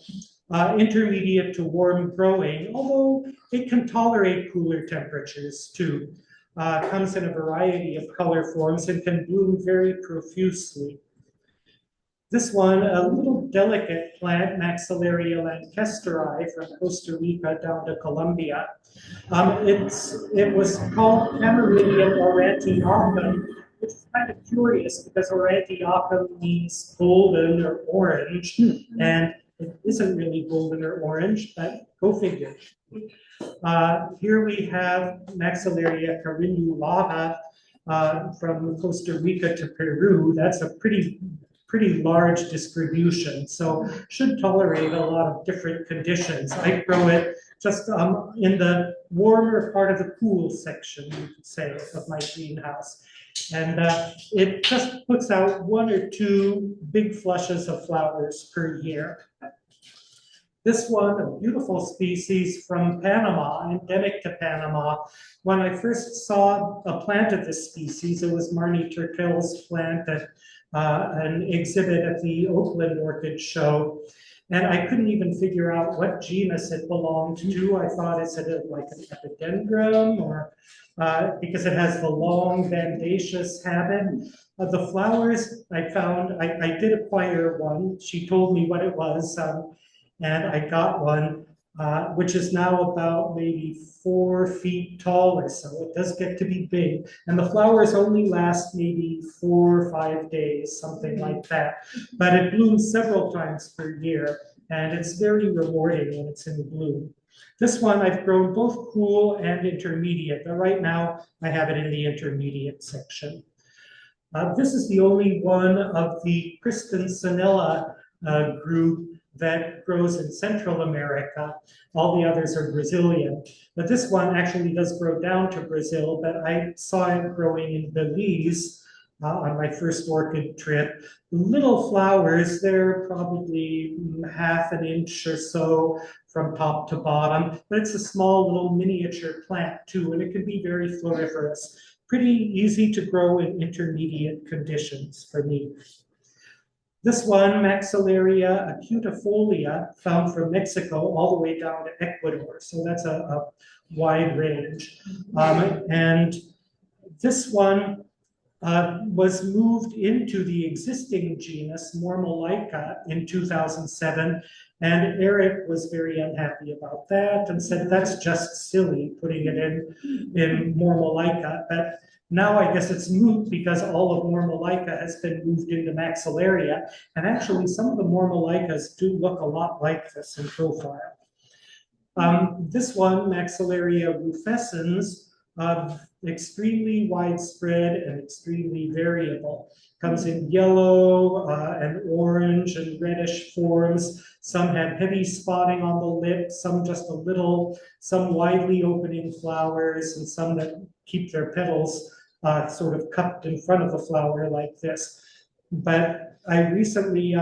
intermediate to warm growing, although it can tolerate cooler temperatures too. Comes in a variety of color forms and can bloom very profusely. This one, a little delicate plant, Maxillaria lancasteri from Costa Rica down to Colombia. It was called Cameridium aurantiacum, which is kind of curious because aurantiacum means golden or orange, and it isn't really golden or orange, but go figure. Here we have Maxillaria carinulata from Costa Rica to Peru. That's a pretty large distribution, so should tolerate a lot of different conditions. I grow it just in the warmer part of the cool section, you could say, of my greenhouse. And it just puts out 1 or 2 big flushes of flowers per year. This one, a beautiful species from Panama, endemic to Panama. When I first saw a plant of this species, it was Marnie Turtel's plant at an exhibit at the Oakland Orchid Show. And I couldn't even figure out what genus it belonged to. I thought it said like an epidendrum or because it has the long bandaceous habit. The flowers I found, I did acquire one. She told me what it was, and I got one, which is now about maybe 4 feet tall or so. It does get to be big. And the flowers only last maybe 4 or 5 days, something like that. But it blooms several times per year, and it's very rewarding when it's in bloom. This one I've grown both cool and intermediate, but right now I have it in the intermediate section. This is the only one of the Cristancinella group that grows in Central America. All the others are Brazilian, but this one actually does grow down to Brazil, but I saw it growing in Belize on my first orchid trip. Little flowers, they're probably half an inch or so from top to bottom, but it's a small little miniature plant too, and it can be very floriferous. Pretty easy to grow in intermediate conditions for me. This one, Maxillaria acutifolia, found from Mexico all the way down to Ecuador. So that's a wide range. And this one was moved into the existing genus Mormolaica in 2007. And Eric was very unhappy about that and said, that's just silly putting it in Mormolaica. But now I guess it's moot because all of Mormolaica has been moved into Maxillaria. And actually some of the Mormolaicas do look a lot like this in profile. This one, Maxillaria rufescens, extremely widespread and extremely variable. Comes in yellow and orange and reddish forms. Some have heavy spotting on the lip, some just a little, some widely opening flowers, and some that keep their petals sort of cupped in front of the flower like this. But I recently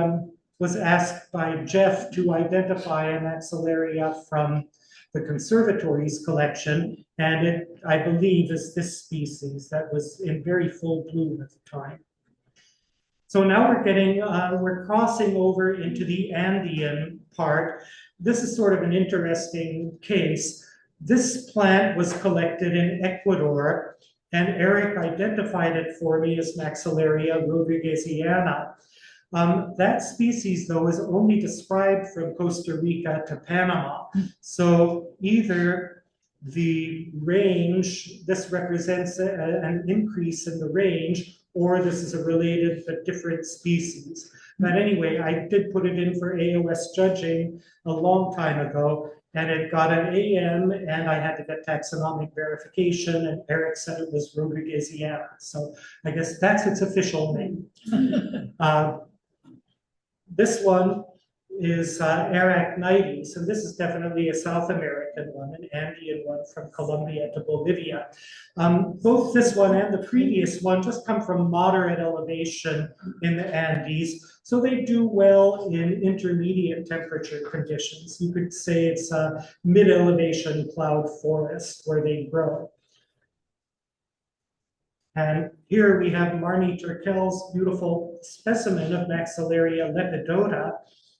was asked by Jeff to identify a Maxillaria from the conservatory's collection, and it, I believe, is this species that was in very full bloom at the time. So now we're crossing over into the Andean part. This is sort of an interesting case. This plant was collected in Ecuador, and Eric identified it for me as Maxillaria rodriguesiana. That species, though, is only described from Costa Rica to Panama. So either the range, this represents an increase in the range, or this is a related but different species. But anyway, I did put it in for AOS judging a long time ago, and it got an AM, and I had to get taxonomic verification, and Eric said it was rodriguesiana. So I guess that's its official name. This one is Arachnides, and this is definitely a South American one, an Andean one from Colombia to Bolivia. Both this one and the previous one just come from moderate elevation in the Andes, so they do well in intermediate temperature conditions. You could say it's a mid-elevation cloud forest where they grow. And here we have Marnie Turkel's beautiful specimen of Maxillaria lepidota.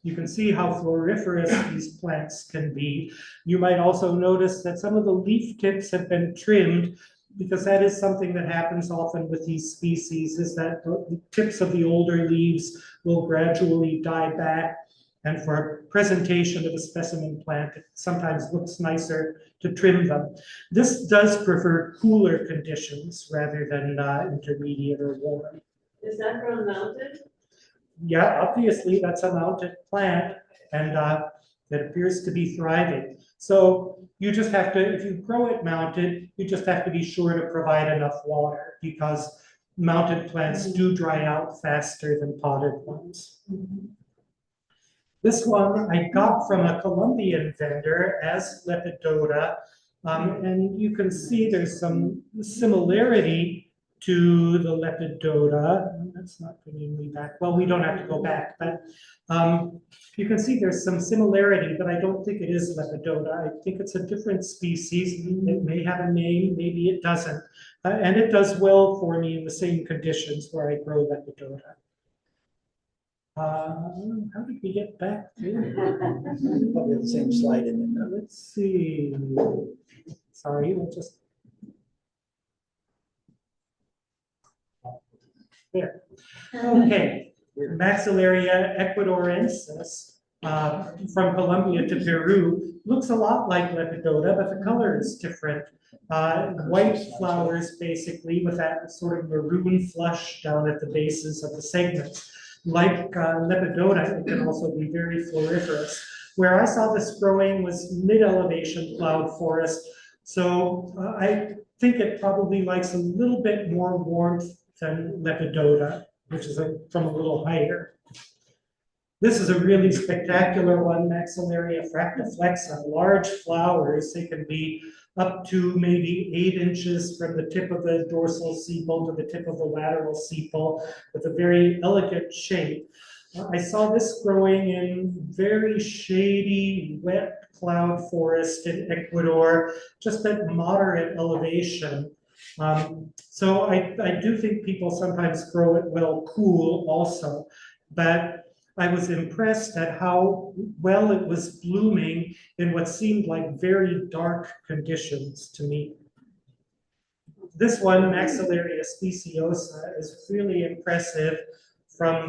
You can see how floriferous these plants can be. You might also notice that some of the leaf tips have been trimmed, because that is something that happens often with these species, is that the tips of the older leaves will gradually die back. And for presentation of a specimen plant, it sometimes looks nicer to trim them. This does prefer cooler conditions rather than intermediate or warm. Is that grown mounted? Yeah, obviously that's a mounted plant, and it appears to be thriving. So you just have to, if you grow it mounted, you just have to be sure to provide enough water, because mounted plants do dry out faster than potted ones. This one I got from a Colombian vendor as lepidota, and you can see there's some similarity to the lepidota. That's not bringing me back. Well, we don't have to go back, but you can see there's some similarity, but I don't think it is lepidota. I think it's a different species. It may have a name, maybe it doesn't. And it does well for me in the same conditions where I grow lepidota. How did we get back there? Probably the same slide in it. Let's see. Sorry, we'll just. There. Okay, Maxillaria ecuadoriensis from Colombia to Peru looks a lot like Lepidota, but the color is different. White flowers basically with that sort of maroon flush down at the bases of the segments. Like Lepidota, it can also be very floriferous. Where I saw this growing was mid-elevation cloud forest. So I think it probably likes a little bit more warmth than Lepidota, which is from a little higher. This is a really spectacular one, Maxillaria fractiflexa, large flowers. They can be up to maybe 8 inches from the tip of the dorsal sepal to the tip of the lateral sepal with a very elegant shape. I saw this growing in very shady, wet cloud forest in Ecuador, just at moderate elevation. So I do think people sometimes grow it well cool also, but I was impressed at how well it was blooming in what seemed like very dark conditions to me. This one, Maxillaria speciosa, is really impressive from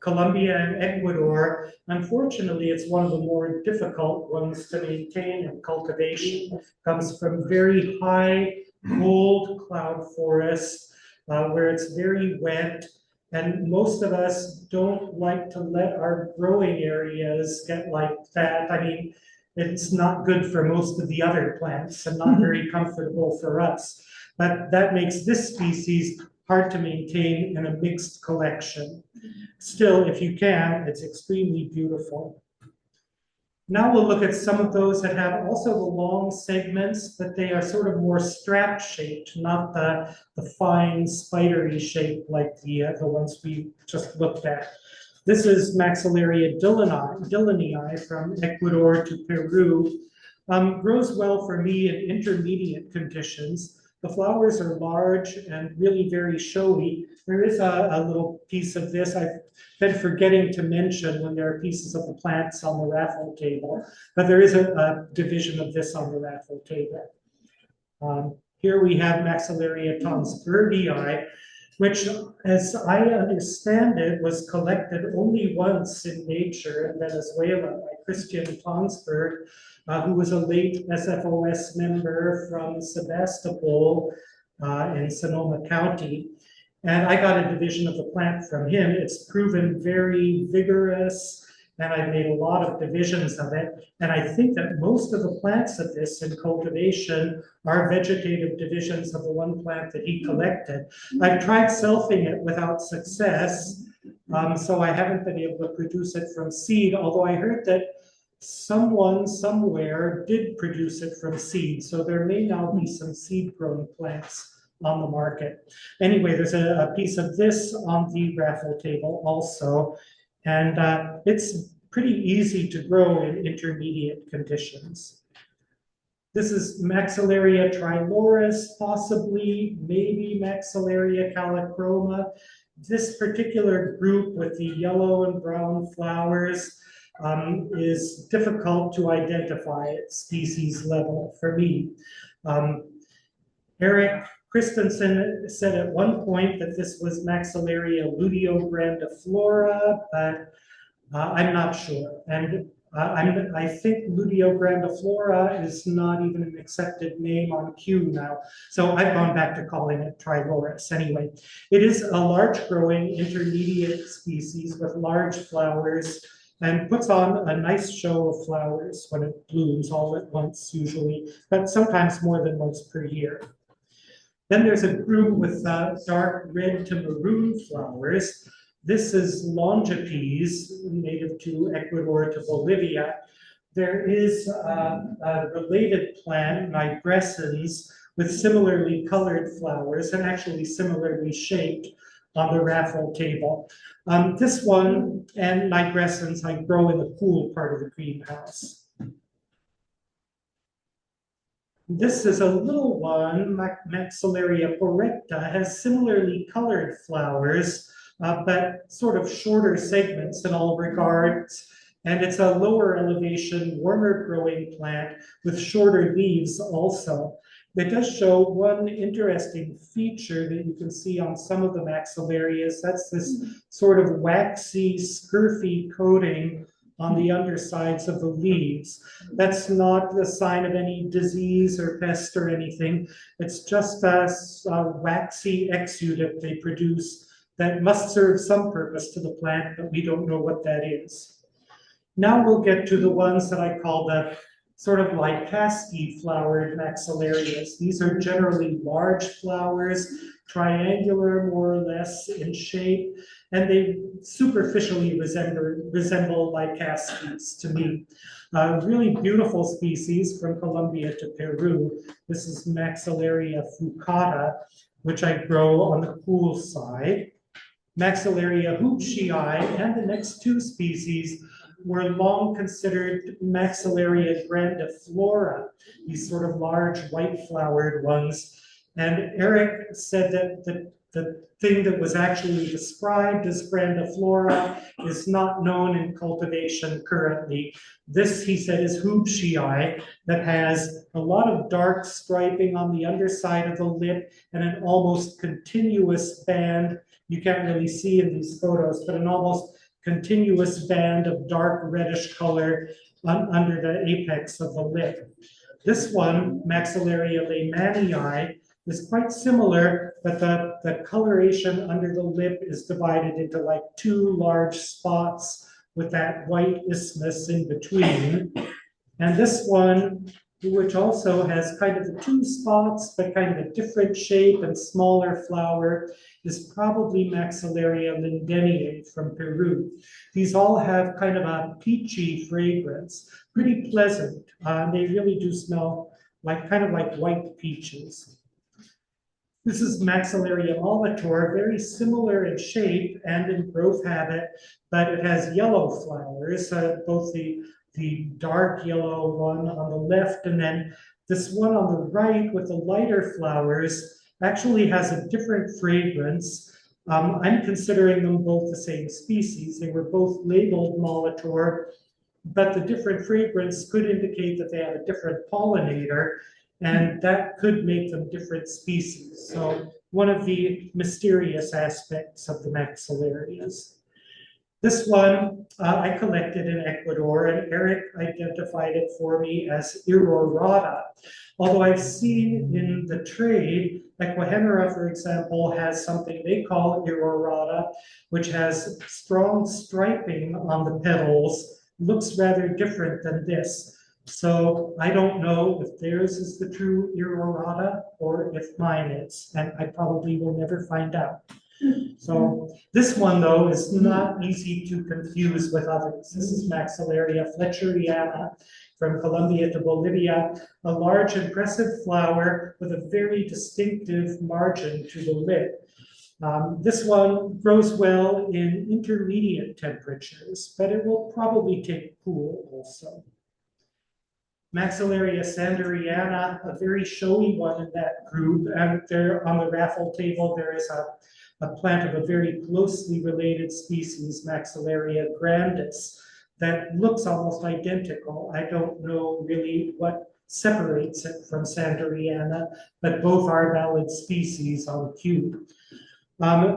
Colombia and Ecuador. Unfortunately, it's one of the more difficult ones to maintain in cultivation. It comes from very high, cold cloud forests where it's very wet. And most of us don't like to let our growing areas get like that. I mean, it's not good for most of the other plants and not very comfortable for us. But that makes this species hard to maintain in a mixed collection. Still, if you can, it's extremely beautiful. Now we'll look at some of those that have also the long segments, but they are sort of more strap shaped, not the fine spidery shape like the ones we just looked at. This is Maxillaria dillonii from Ecuador to Peru. Grows well for me in intermediate conditions. The flowers are large and really very showy. There is a little piece of this I've been forgetting to mention when there are pieces of the plants on the raffle table, but there is a division of this on the raffle table. Here we have Maxillaria tonsbergii, which, as I understand it, was collected only once in nature in Venezuela by Christian Tonsberg, who was a late SFOS member from Sebastopol in Sonoma County. And I got a division of the plant from him. It's proven very vigorous, and I've made a lot of divisions of it. And I think that most of the plants of this in cultivation are vegetative divisions of the one plant that he collected. I've tried selfing it without success, so I haven't been able to produce it from seed, although I heard that someone somewhere did produce it from seed, so there may now be some seed-grown plants on the market. Anyway, there's a piece of this on the raffle table also, and it's pretty easy to grow in intermediate conditions. This is Maxillaria triloris, possibly, maybe Maxillaria calichroma. This particular group with the yellow and brown flowers is difficult to identify at species level for me. Eric Christensen said at one point that this was Maxillaria luteograndiflora, but I'm not sure. And I think luteograndiflora is not even an accepted name on Q now. So I've gone back to calling it triloris. Anyway, it is a large growing intermediate species with large flowers and puts on a nice show of flowers when it blooms all at once usually, but sometimes more than once per year. Then there's a group with dark red to maroon flowers. This is Longipes, native to Ecuador to Bolivia. There is a related plant, nigrescens, with similarly colored flowers and actually similarly shaped on the raffle table. This one and nigrescens I grow in the cool part of the greenhouse. This is a little one, Maxillaria porrecta, has similarly colored flowers, but sort of shorter segments in all regards. And it's a lower elevation, warmer growing plant with shorter leaves also. It does show one interesting feature that you can see on some of the maxillarias. That's this sort of waxy, scurfy coating on the undersides of the leaves. That's not the sign of any disease or pest or anything. It's just a waxy exudate they produce that must serve some purpose to the plant, but we don't know what that is. Now we'll get to the ones that I call the sort of lycaste flowered maxillarias. These are generally large flowers, triangular more or less in shape, and they superficially resemble lycastes to me. Really beautiful species from Colombia to Peru. This is Maxillaria fucata, which I grow on the cool side. Maxillaria hoopshii and the next two species were long considered Maxillaria grandiflora, these sort of large white-flowered ones. And Eric said that the thing that was actually described as grandiflora is not known in cultivation currently. This, he said, is hoopshii that has a lot of dark striping on the underside of the lip and an almost continuous band. You can't really see in these photos, but an almost continuous band of dark reddish color under the apex of the lip. This one, Maxillaria leymanii, is quite similar, but the coloration under the lip is divided into like two large spots with that white isthmus in between. And this one, which also has kind of the two spots, but kind of a different shape and smaller flower, is probably Maxillaria lindeniae from Peru. These all have kind of a peachy fragrance, pretty pleasant. They really do smell like kind of like white peaches. This is Maxillaria molitor, very similar in shape and in growth habit, but it has yellow flowers, both the dark yellow one on the left, and then this one on the right with the lighter flowers actually has a different fragrance. I'm considering them both the same species. They were both labeled molitor, but the different fragrance could indicate that they have a different pollinator, and that could make them different species. So one of the mysterious aspects of the maxillarias. This one I collected in Ecuador, and Eric identified it for me as Irorata. Although I've seen in the trade, Ecuagenera, for example, has something they call Irorata, which has strong striping on the petals, looks rather different than this. So I don't know if theirs is the true Irorata or if mine is, and I probably will never find out. So this one, though, is not easy to confuse with others. This is Maxillaria fletcheriana from Colombia to Bolivia, a large, impressive flower with a very distinctive margin to the lip. This one grows well in intermediate temperatures, but it will probably take cool also. Maxillaria sanderiana, a very showy one in that group, and there on the raffle table there is a plant of a very closely related species, Maxillaria grandis, that looks almost identical. I don't know really what separates it from sanderiana, but both are valid species on cube.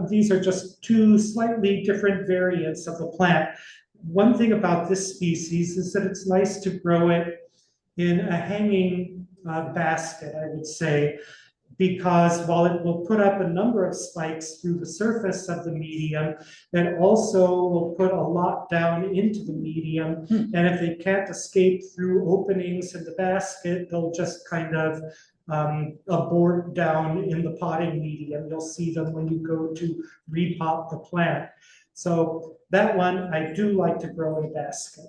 These are just two slightly different variants of the plant. One thing about this species is that it's nice to grow it in a hanging basket, I would say, because while it will put up a number of spikes through the surface of the medium, it also will put a lot down into the medium. And if they can't escape through openings in the basket, they'll just kind of abort down in the potting medium. You'll see them when you go to repot the plant. So that one I do like to grow in a basket.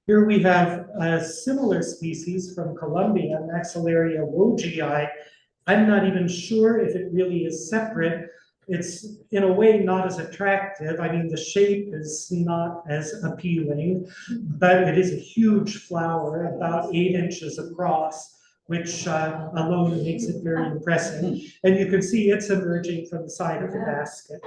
Here we have a similar species from Colombia, Maxillaria wogii. I'm not even sure if it really is separate. It's in a way not as attractive. I mean, the shape is not as appealing, but it is a huge flower, about 8 inches across, which alone makes it very impressive. And you can see it's emerging from the side of the basket.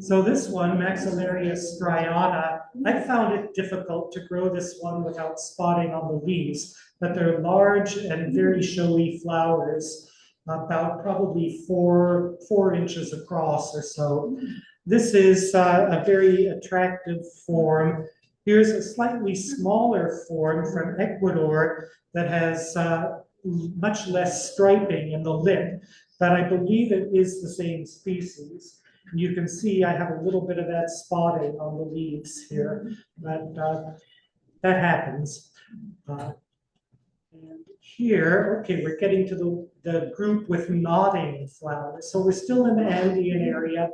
So this one, Maxillaria striata, I found it difficult to grow this one without spotting on the leaves, but they're large and very showy flowers, about probably four inches across or so. This is a very attractive form. Here's a slightly smaller form from Ecuador that has much less striping in the lip, but I believe it is the same species. You can see I have a little bit of that spotting on the leaves here, but that happens. And here, okay, we're getting to the group with nodding flowers. So we're still in the Andean area.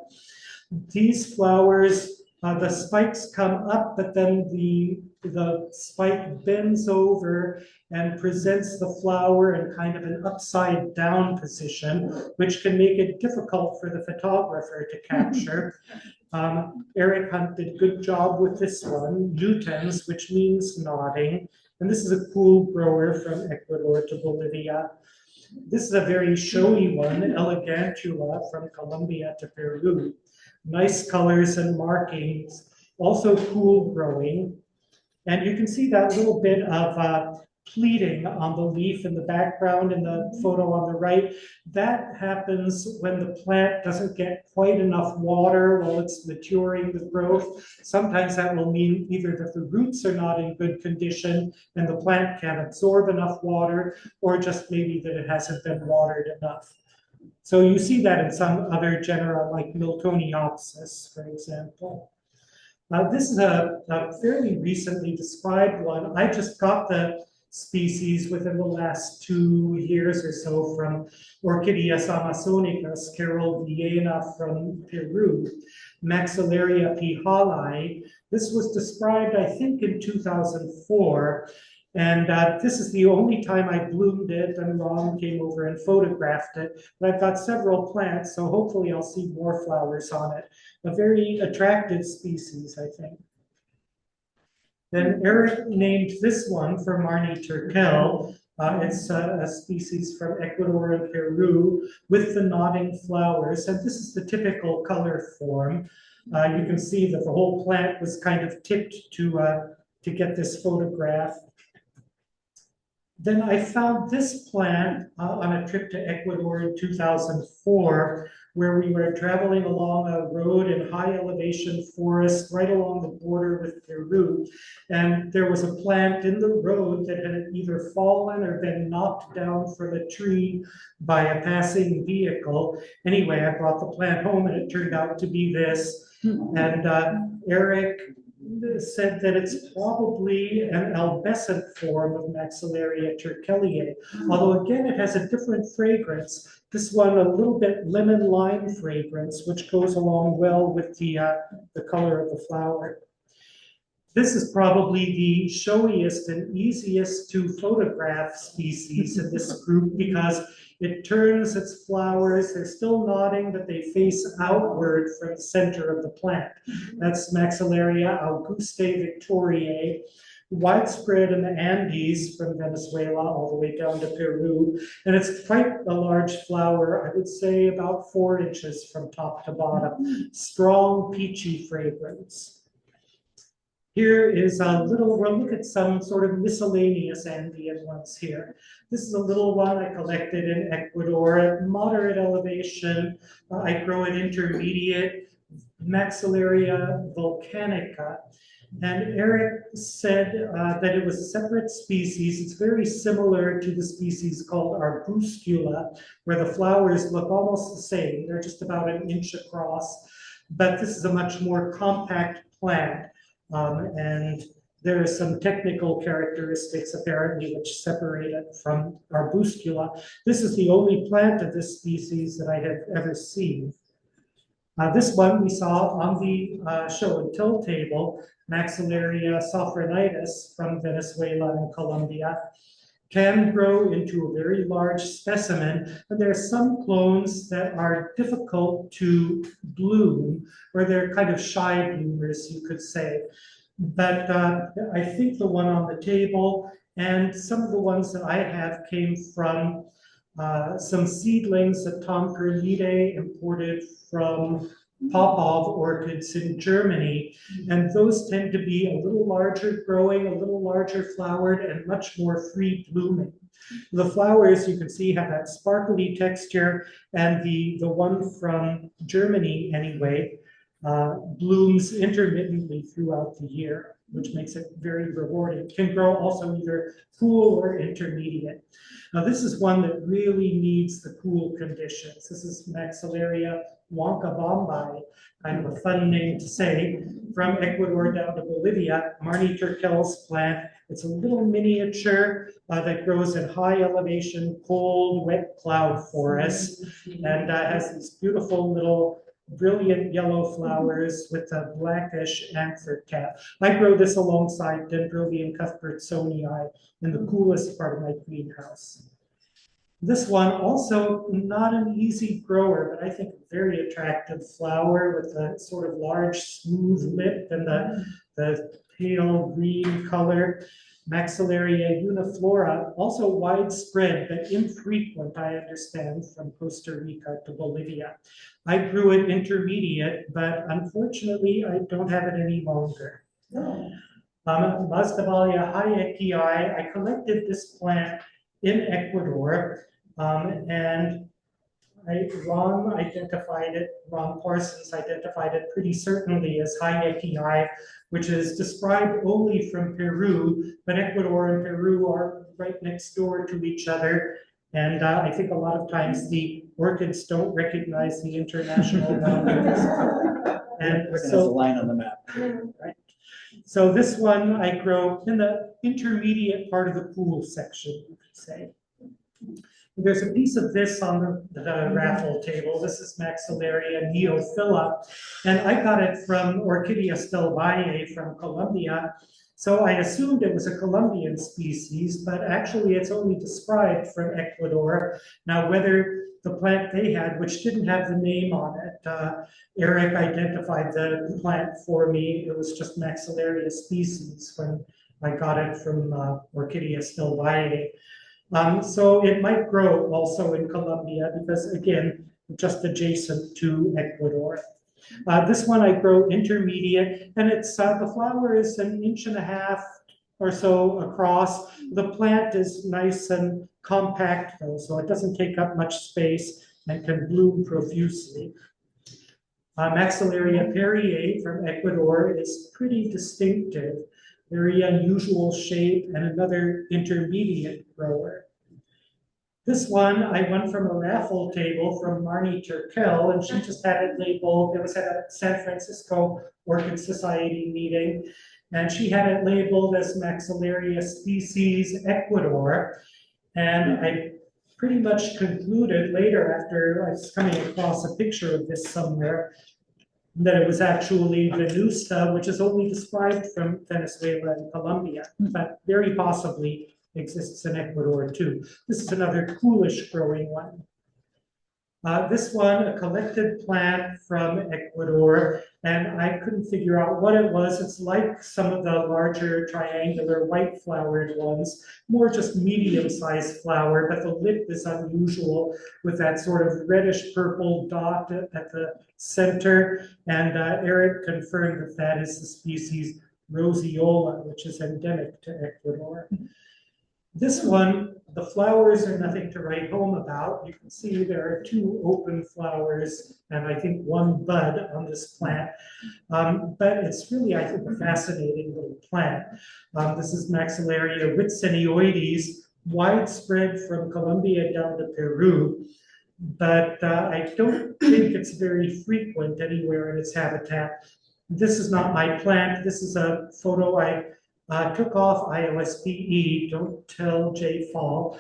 These flowers, the spikes come up, but then the spike bends over and presents the flower in kind of an upside down position, which can make it difficult for the photographer to capture. Eric Hunt did a good job with this one, lutens, which means nodding. And this is a cool grower from Ecuador to Bolivia. This is a very showy one, Elegantula, from Colombia to Peru. Nice colors and markings, also cool growing. And you can see that little bit of pleating on the leaf in the background in the photo on the right. That happens when the plant doesn't get quite enough water while it's maturing the growth. Sometimes that will mean either that the roots are not in good condition and the plant can't absorb enough water, or just maybe that it hasn't been watered enough. So you see that in some other genera like Miltoniopsis, for example. This is a fairly recently described one. I just got the species within the last 2 years or so from Orchideas amazonicas, Carol Villena from Peru, Maxillaria p. Hallei. This was described, I think, in 2004. And this is the only time I bloomed it, and Ron came over and photographed it. But I've got several plants, so hopefully I'll see more flowers on it. A very attractive species, I think. Then Eric named this one for Marnie Turkel. It's a species from Ecuador and Peru with the nodding flowers. And this is the typical color form. You can see that the whole plant was kind of tipped to get this photograph. Then I found this plant on a trip to Ecuador in 2004, where we were traveling along a road in high elevation forest right along the border with Peru. And there was a plant in the road that had either fallen or been knocked down from a tree by a passing vehicle. Anyway, I brought the plant home and it turned out to be this. And Eric said that it's probably an albescent form of Maxillaria turkellii, although again it has a different fragrance. This one a little bit lemon lime fragrance, which goes along well with the color of the flower. This is probably the showiest and easiest to photograph species in this group because it turns its flowers, they're still nodding, but they face outward from the center of the plant. That's Maxillaria Auguste Victoriae, widespread in the Andes from Venezuela all the way down to Peru. And it's quite a large flower, I would say about 4 inches from top to bottom. Strong peachy fragrance. Here is a little, we'll look at some sort of miscellaneous Andean ones here. This is a little one I collected in Ecuador at moderate elevation. I grow it intermediate, Maxillaria volcanica. And Eric said that it was a separate species. It's very similar to the species called arbuscula, where the flowers look almost the same. They're just about 1 inch across, but this is a much more compact plant. And there are some technical characteristics apparently which separate it from arbuscula. This is the only plant of this species that I have ever seen. This one we saw on the show and tell table, Maxillaria sophronitis from Venezuela and Colombia, can grow into a very large specimen, but there are some clones that are difficult to bloom, or they're kind of shy bloomers, you could say. But I think the one on the table And some of the ones that I have came from some seedlings that Tom Perlide imported from Popov orchids in Germany. And those tend to be a little larger growing, a little larger flowered, and much more free blooming. The flowers, you can see, have that sparkly texture, and the one from Germany anyway, blooms intermittently throughout the year, which makes it very rewarding. It can grow also either cool or intermediate. Now this is one that really needs the cool conditions. This is Maxillaria wonkabombi, kind of a fun name to say, from Ecuador down to Bolivia, Marnie Turkel's plant. It's a little miniature that grows in high elevation, cold, wet cloud forests, and has these beautiful little brilliant yellow flowers with a blackish anther cap. I grow this alongside Dendrobium cuthbertsonii in the coolest part of my greenhouse. This one also not an easy grower, but I think a very attractive flower with a sort of large smooth lip and the pale green color. Maxillaria uniflora, also widespread but infrequent, I understand, from Costa Rica to Bolivia. I grew it intermediate, but unfortunately I don't have it any longer. Masdevallias hayekii, I collected this plant in Ecuador, and Ron Parsons identified it pretty certainly as hayekii, which is described only from Peru, but Ecuador and Peru are right next door to each other. And I think a lot of times the orchids don't recognize the international boundaries. And There's a so, line on the map. right. So this one I grow in the intermediate part of the cool section, you could say. There's a piece of this on the raffle table. This is Maxillaria neophylla, and I got it from Orchideas del Valle from Colombia. So I assumed it was a Colombian species, but actually it's only described from Ecuador. Now, whether the plant they had, which didn't have the name on it, Eric identified the plant for me. It was just Maxillaria species when I got it from Orchideas del Valle. So it might grow also in Colombia because, again, just adjacent to Ecuador. This one I grow intermediate, and it's the flower is 1.5 inches or so across. The plant is nice and compact though, so it doesn't take up much space and can bloom profusely. Maxillaria Perrier from Ecuador is pretty distinctive, very unusual shape, and another intermediate grower. This one I won from a raffle table from Marnie Turkel, and she just had it labeled. It was at a San Francisco Orchid Society meeting, and she had it labeled as Maxillaria species Ecuador. And I pretty much concluded later, after I was coming across a picture of this somewhere, that it was actually Venusta, which is only described from Venezuela and Colombia, but very possibly exists in Ecuador too. This is another coolish growing one. This one, a collected plant from Ecuador, and I couldn't figure out what it was. It's like some of the larger triangular white flowered ones, more just medium-sized flower, but the lip is unusual with that sort of reddish purple dot at the center. And Eric confirmed that that is the species Roseola, which is endemic to Ecuador. This one, the flowers are nothing to write home about. You can see there are 2 open flowers and I think 1 bud on this plant. But it's really, I think, a fascinating little plant. This is Maxillaria whitsenioides, widespread from Colombia down to Peru. But I don't think it's very frequent anywhere in its habitat. This is not my plant. This is a photo I took off IOSPE, don't tell Jay Fall.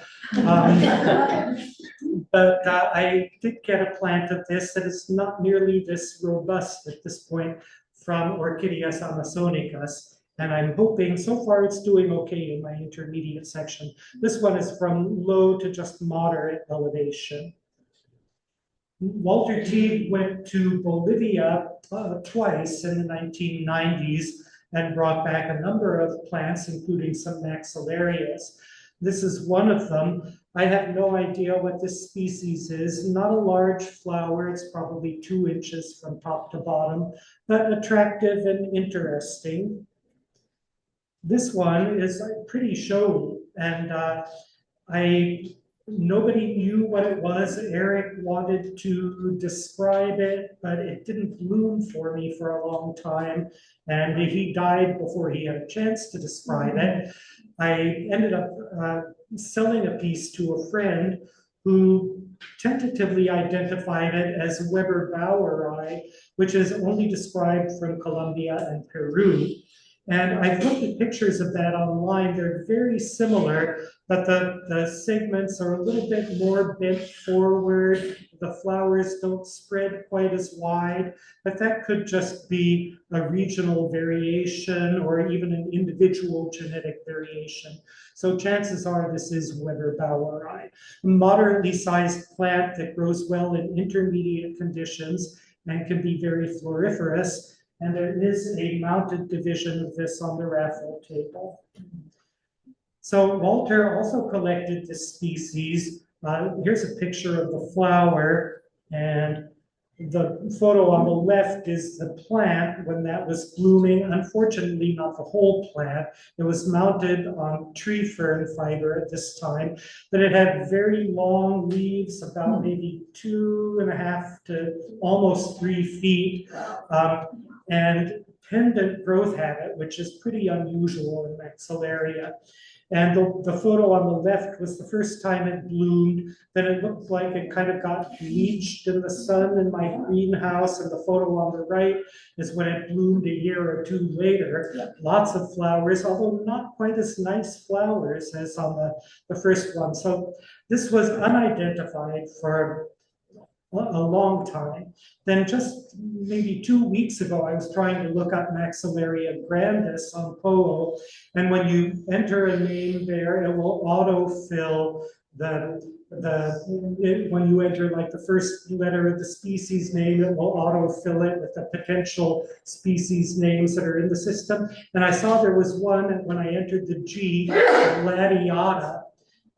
But I did get a plant of this that is not nearly this robust at this point from Orchideas amazonicas. And I'm hoping, so far it's doing okay in my intermediate section. This one is from low to just moderate elevation. Walter Teague went to Bolivia twice in the 1990s and brought back a number of plants, including some Maxillarias. This is one of them. I have no idea what this species is. Not a large flower. It's probably 2 inches from top to bottom, but attractive and interesting. This one is pretty showy, and nobody knew what it was. Eric wanted to describe it, but it didn't bloom for me for a long time, and he died before he had a chance to describe it. I ended up selling a piece to a friend who tentatively identified it as Weber Baueri, which is only described from Colombia and Peru. And I've looked at pictures of that online. They're very similar, but the segments are a little bit more bent forward. The flowers don't spread quite as wide, but that could just be a regional variation or even an individual genetic variation. So chances are this is Weber Baueri, a moderately sized plant that grows well in intermediate conditions and can be very floriferous. And there is a mounted division of this on the raffle table. So Walter also collected this species. Here's a picture of the flower, and the photo on the left is the plant when that was blooming. Unfortunately, not the whole plant. It was mounted on tree fern fiber at this time, but it had very long leaves, about maybe 2.5 to almost 3 feet. And pendant growth habit, which is pretty unusual in Maxillaria. And the photo on the left was the first time it bloomed. Then it looked like it kind of got bleached in the sun in my greenhouse. And the photo on the right is when it bloomed a year or 2 later. Yep. Lots of flowers, although not quite as nice flowers as on the first one. So this was unidentified for a long time. Then just maybe 2 weeks ago, I was trying to look up Maxillaria grandis on Poho, and when you enter a name there, it will autofill when you enter like the first letter of the species name, it will autofill it with the potential species names that are in the system. And I saw there was one when I entered the G, gladiata.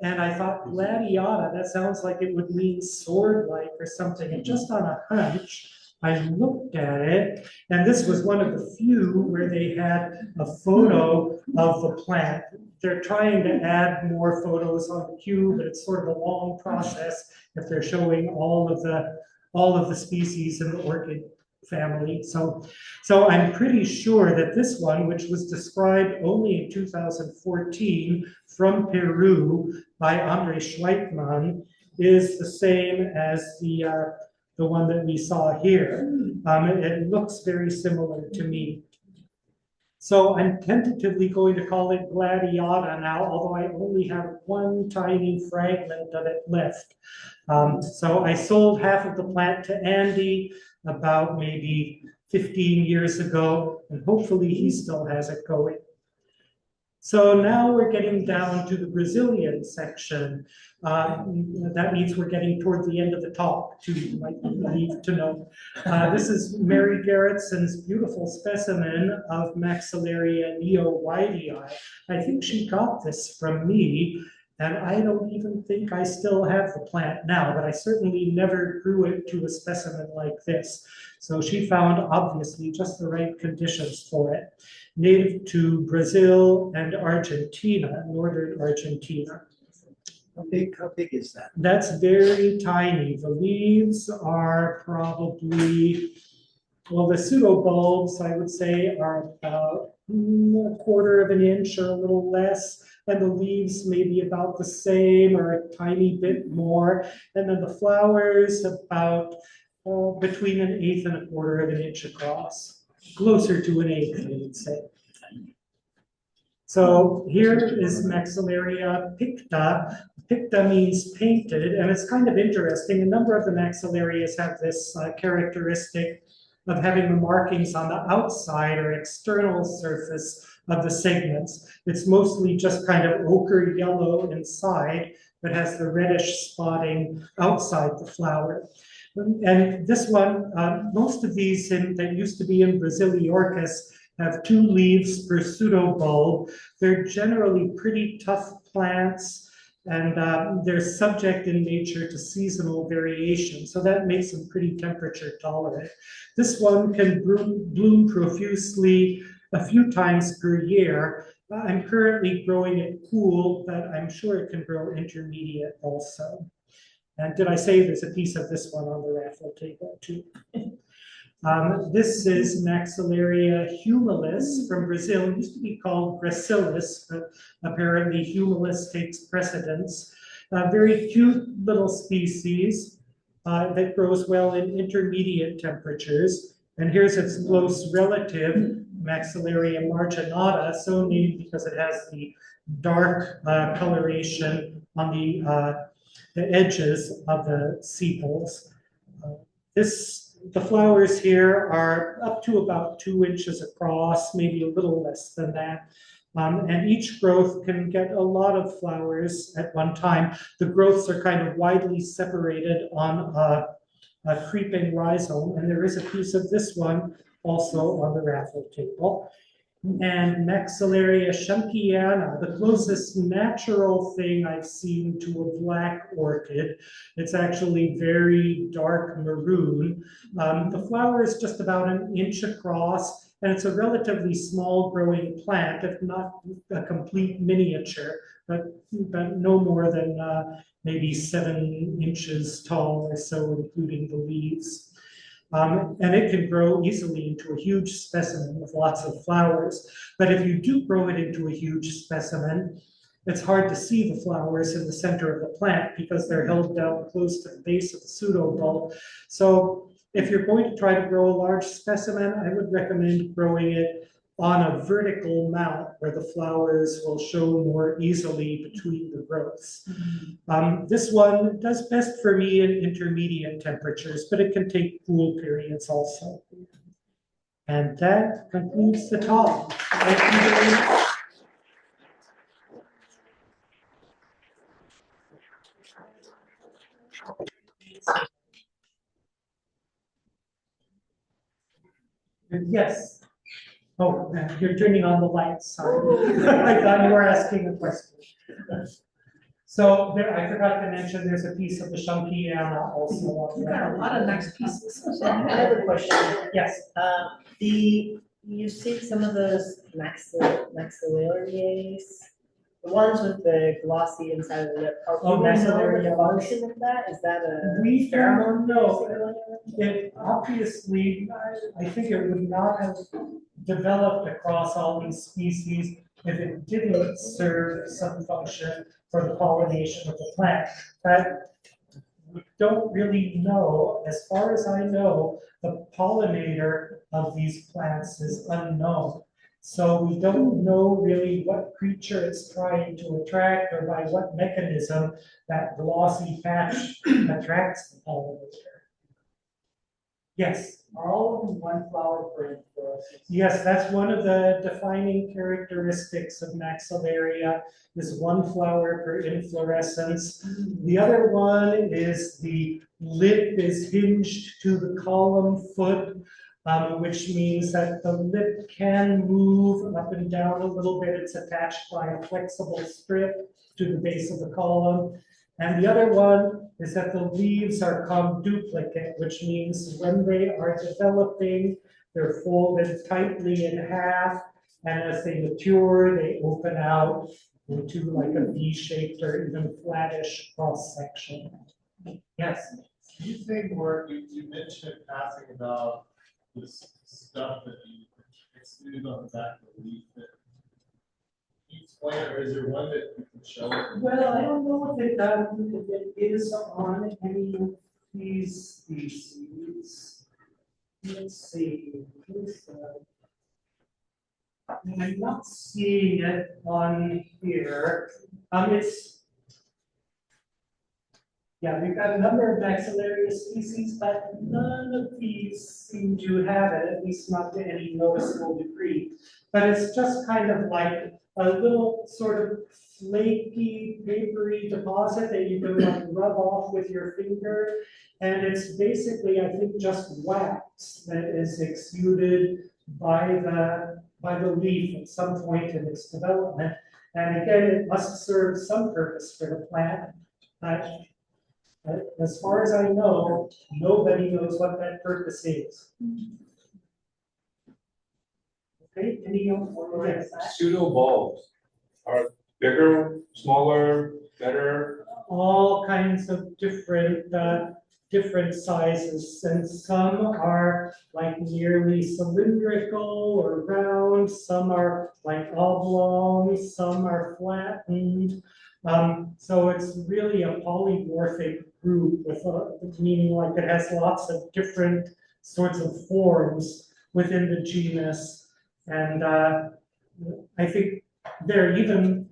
And I thought, gladiata, that sounds like it would mean sword-like or something. And just on a hunch, I looked at it, and this was one of the few where they had a photo of the plant. They're trying to add more photos on the cube, but it's sort of a long process if they're showing all of the species in the orchid family. So I'm pretty sure that this one, which was described only in 2014 from Peru by Andre Schweitman, is the same as the one that we saw here. It looks very similar to me. So I'm tentatively going to call it gladiata now, although I only have one tiny fragment of it left. So I sold half of the plant to Andy about maybe 15 years ago, and hopefully he still has it going. So now we're getting down to the Brazilian section. That means we're getting toward the end of the talk, too, you might need to know. This is Mary Gerritson's beautiful specimen of Maxillaria neo-widei. I think she got this from me, and I don't even think I still have the plant now, but I certainly never grew it to a specimen like this. So she found, obviously, just the right conditions for it. Native to Brazil and Argentina, northern Argentina. How big is that? That's very tiny. The leaves are probably, well, the pseudobulbs, I would say, are about 1/4 of an inch or a little less, and the leaves maybe about the same or a tiny bit more. And then the flowers about between 1/8 and 1/4 of an inch across. Closer to 1/8, I would say. So here is Maxillaria picta. Picta means painted, and it's kind of interesting. A number of the Maxillarias have this characteristic of having the markings on the outside or external surface of the segments. It's mostly just kind of ochre yellow inside, but has the reddish spotting outside the flower. And this one, most of these that used to be in Brasiliorchis have 2 leaves per pseudobulb. They're generally pretty tough plants, and they're subject in nature to seasonal variation, so that makes them pretty temperature tolerant. This one can bloom profusely a few times per year. I'm currently growing it cool, but I'm sure it can grow intermediate also. And did I say there's a piece of this one on the raffle table too? This is Maxillaria humilis from Brazil. It used to be called gracilis, but apparently humilis takes precedence. A very cute little species that grows well in intermediate temperatures. And here's its close relative, Maxillaria marginata, so named because it has the dark coloration on the edges of the sepals. The flowers here are up to about 2 inches across, maybe a little less than that. And each growth can get a lot of flowers at one time. The growths are kind of widely separated on a creeping rhizome, and there is a piece of this one also on the raffle table. And Maxillaria schunkiana, the closest natural thing I've seen to a black orchid. It's actually very dark maroon. The flower is just about 1 inch across, and it's a relatively small growing plant, if not a complete miniature, but no more than maybe 7 inches tall or so, including the leaves. And it can grow easily into a huge specimen with lots of flowers. But if you do grow it into a huge specimen, it's hard to see the flowers in the center of the plant because they're held down close to the base of the pseudobulb. So if you're going to try to grow a large specimen, I would recommend growing it on a vertical mount where the flowers will show more easily between the growths. This one does best for me in intermediate temperatures, but it can take cool periods also. And that concludes the talk. Thank you very much. Yes. Oh, you're turning on the lights, sorry. I thought you were asking a question. So there, I forgot to mention, there's a piece of the schunkiana also. You've got a lot of nice pieces. So I have a question. Yes. You see some of those maxillarias, the ones with the glossy inside of the lip. Oh, maxillaria. The function of that, is that a We pheromone? don't know. It obviously, I think it would not have developed across all these species if it didn't serve some function for the pollination of the plant. But we don't really know. As far as I know, the pollinator of these plants is unknown. So we don't know really what creature it's trying to attract or by what mechanism that glossy patch attracts the pollinator. Yes. Are all of them one flower per inflorescence? Yes, that's one of the defining characteristics of Maxillaria, is 1 flower per inflorescence. The other one is the lip is hinged to the column foot, which means that the lip can move up and down a little bit. It's attached by a flexible strip to the base of the column. And the other one is that the leaves are conduplicate, which means when they are developing, they're folded tightly in half, and as they mature, they open out into like a V-shaped or even flattish cross section. Yes. Can you say more? You mentioned in passing about this stuff that you excluded on the back of the leaf. Can you explain it, or is there one that you can show? Well, I don't know if it is on any of these species. Let's see. I'm not seeing it on here. Yeah, we've got a number of Maxillaria species, but none of these seem to have it, at least not to any noticeable degree. But it's just kind of like a little sort of flaky, papery deposit that you can like rub off with your finger. And it's basically, I think, just wax that is exuded by the by the leaf at some point in its development. And again, it must serve some purpose for the plant. As far as I know, nobody knows what that purpose is. Okay, any more? Yes. Pseudo bulbs are bigger, smaller, better. All kinds of different sizes, and some are like nearly cylindrical or round, some are like oblong, some are flattened. So it's really a polymorphic group with meaning like it has lots of different sorts of forms within the genus. And I think there are even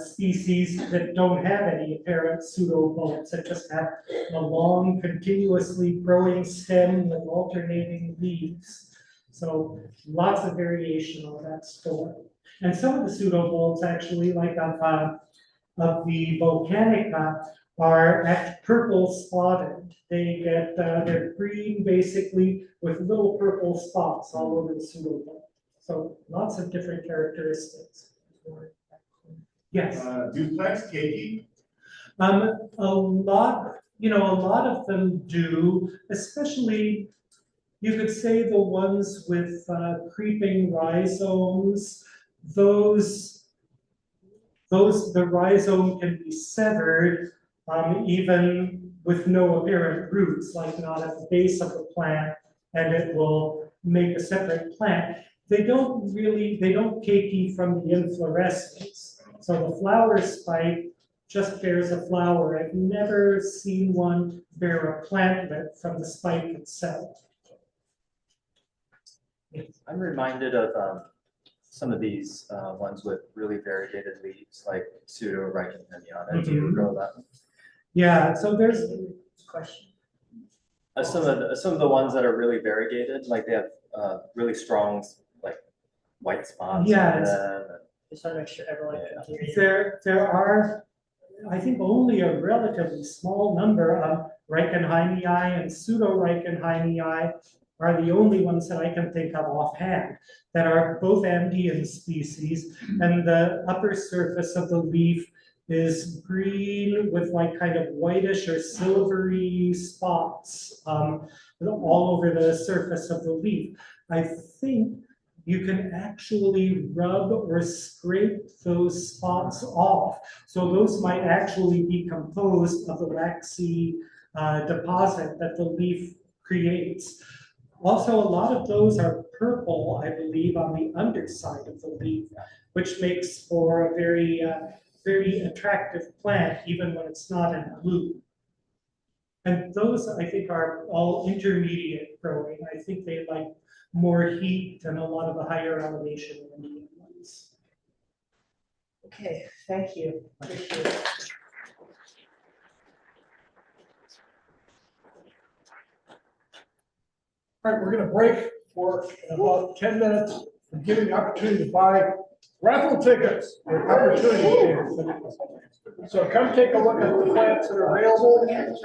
species that don't have any apparent pseudobulbs, that just have a long, continuously growing stem with alternating leaves. So lots of variation on that story. And some of the pseudobulbs actually, like of the volcanica, are purple spotted. They get they're green basically with little purple spots all over the pseudobulb. So lots of different characteristics. Yes. Do plants keiki? A lot of them do, especially you could say the ones with creeping rhizomes. The rhizome can be severed even with no apparent roots, like not at the base of the plant, and it will make a separate plant. They don't keiki from the inflorescence. So the flower spike just bears a flower. I've never seen one bear a plantlet from the spike itself. I'm reminded of some of these ones with really variegated leaves, like pseudo Reichenhemiana. Do you grow that one? Yeah, so there's a question. Some of the ones that are really variegated, like they have really strong like white spots Yeah, on them. Just want to make sure everyone can hear you. There are, I think, only a relatively small number of Reichenheimii and pseudo-Reichenheimii are the only ones that I can think of offhand that are both Andean species, and the upper surface of the leaf is green with like kind of whitish or silvery spots all over the surface of the leaf. I think you can actually rub or scrape those spots off. So those might actually be composed of the waxy deposit that the leaf creates. Also, a lot of those are purple, I believe, on the underside of the leaf, which makes for a very attractive plant, even when it's not in bloom. And those, I think, are all intermediate growing. I think they like more heat than a lot of the higher elevation Indian ones. Okay, thank you. Appreciate it. All right, we're gonna break for about 10 minutes, and give you the opportunity to buy raffle tickets. Or opportunity. So come take a look at the plants that are available and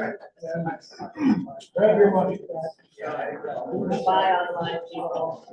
grab your money. Buy online, people.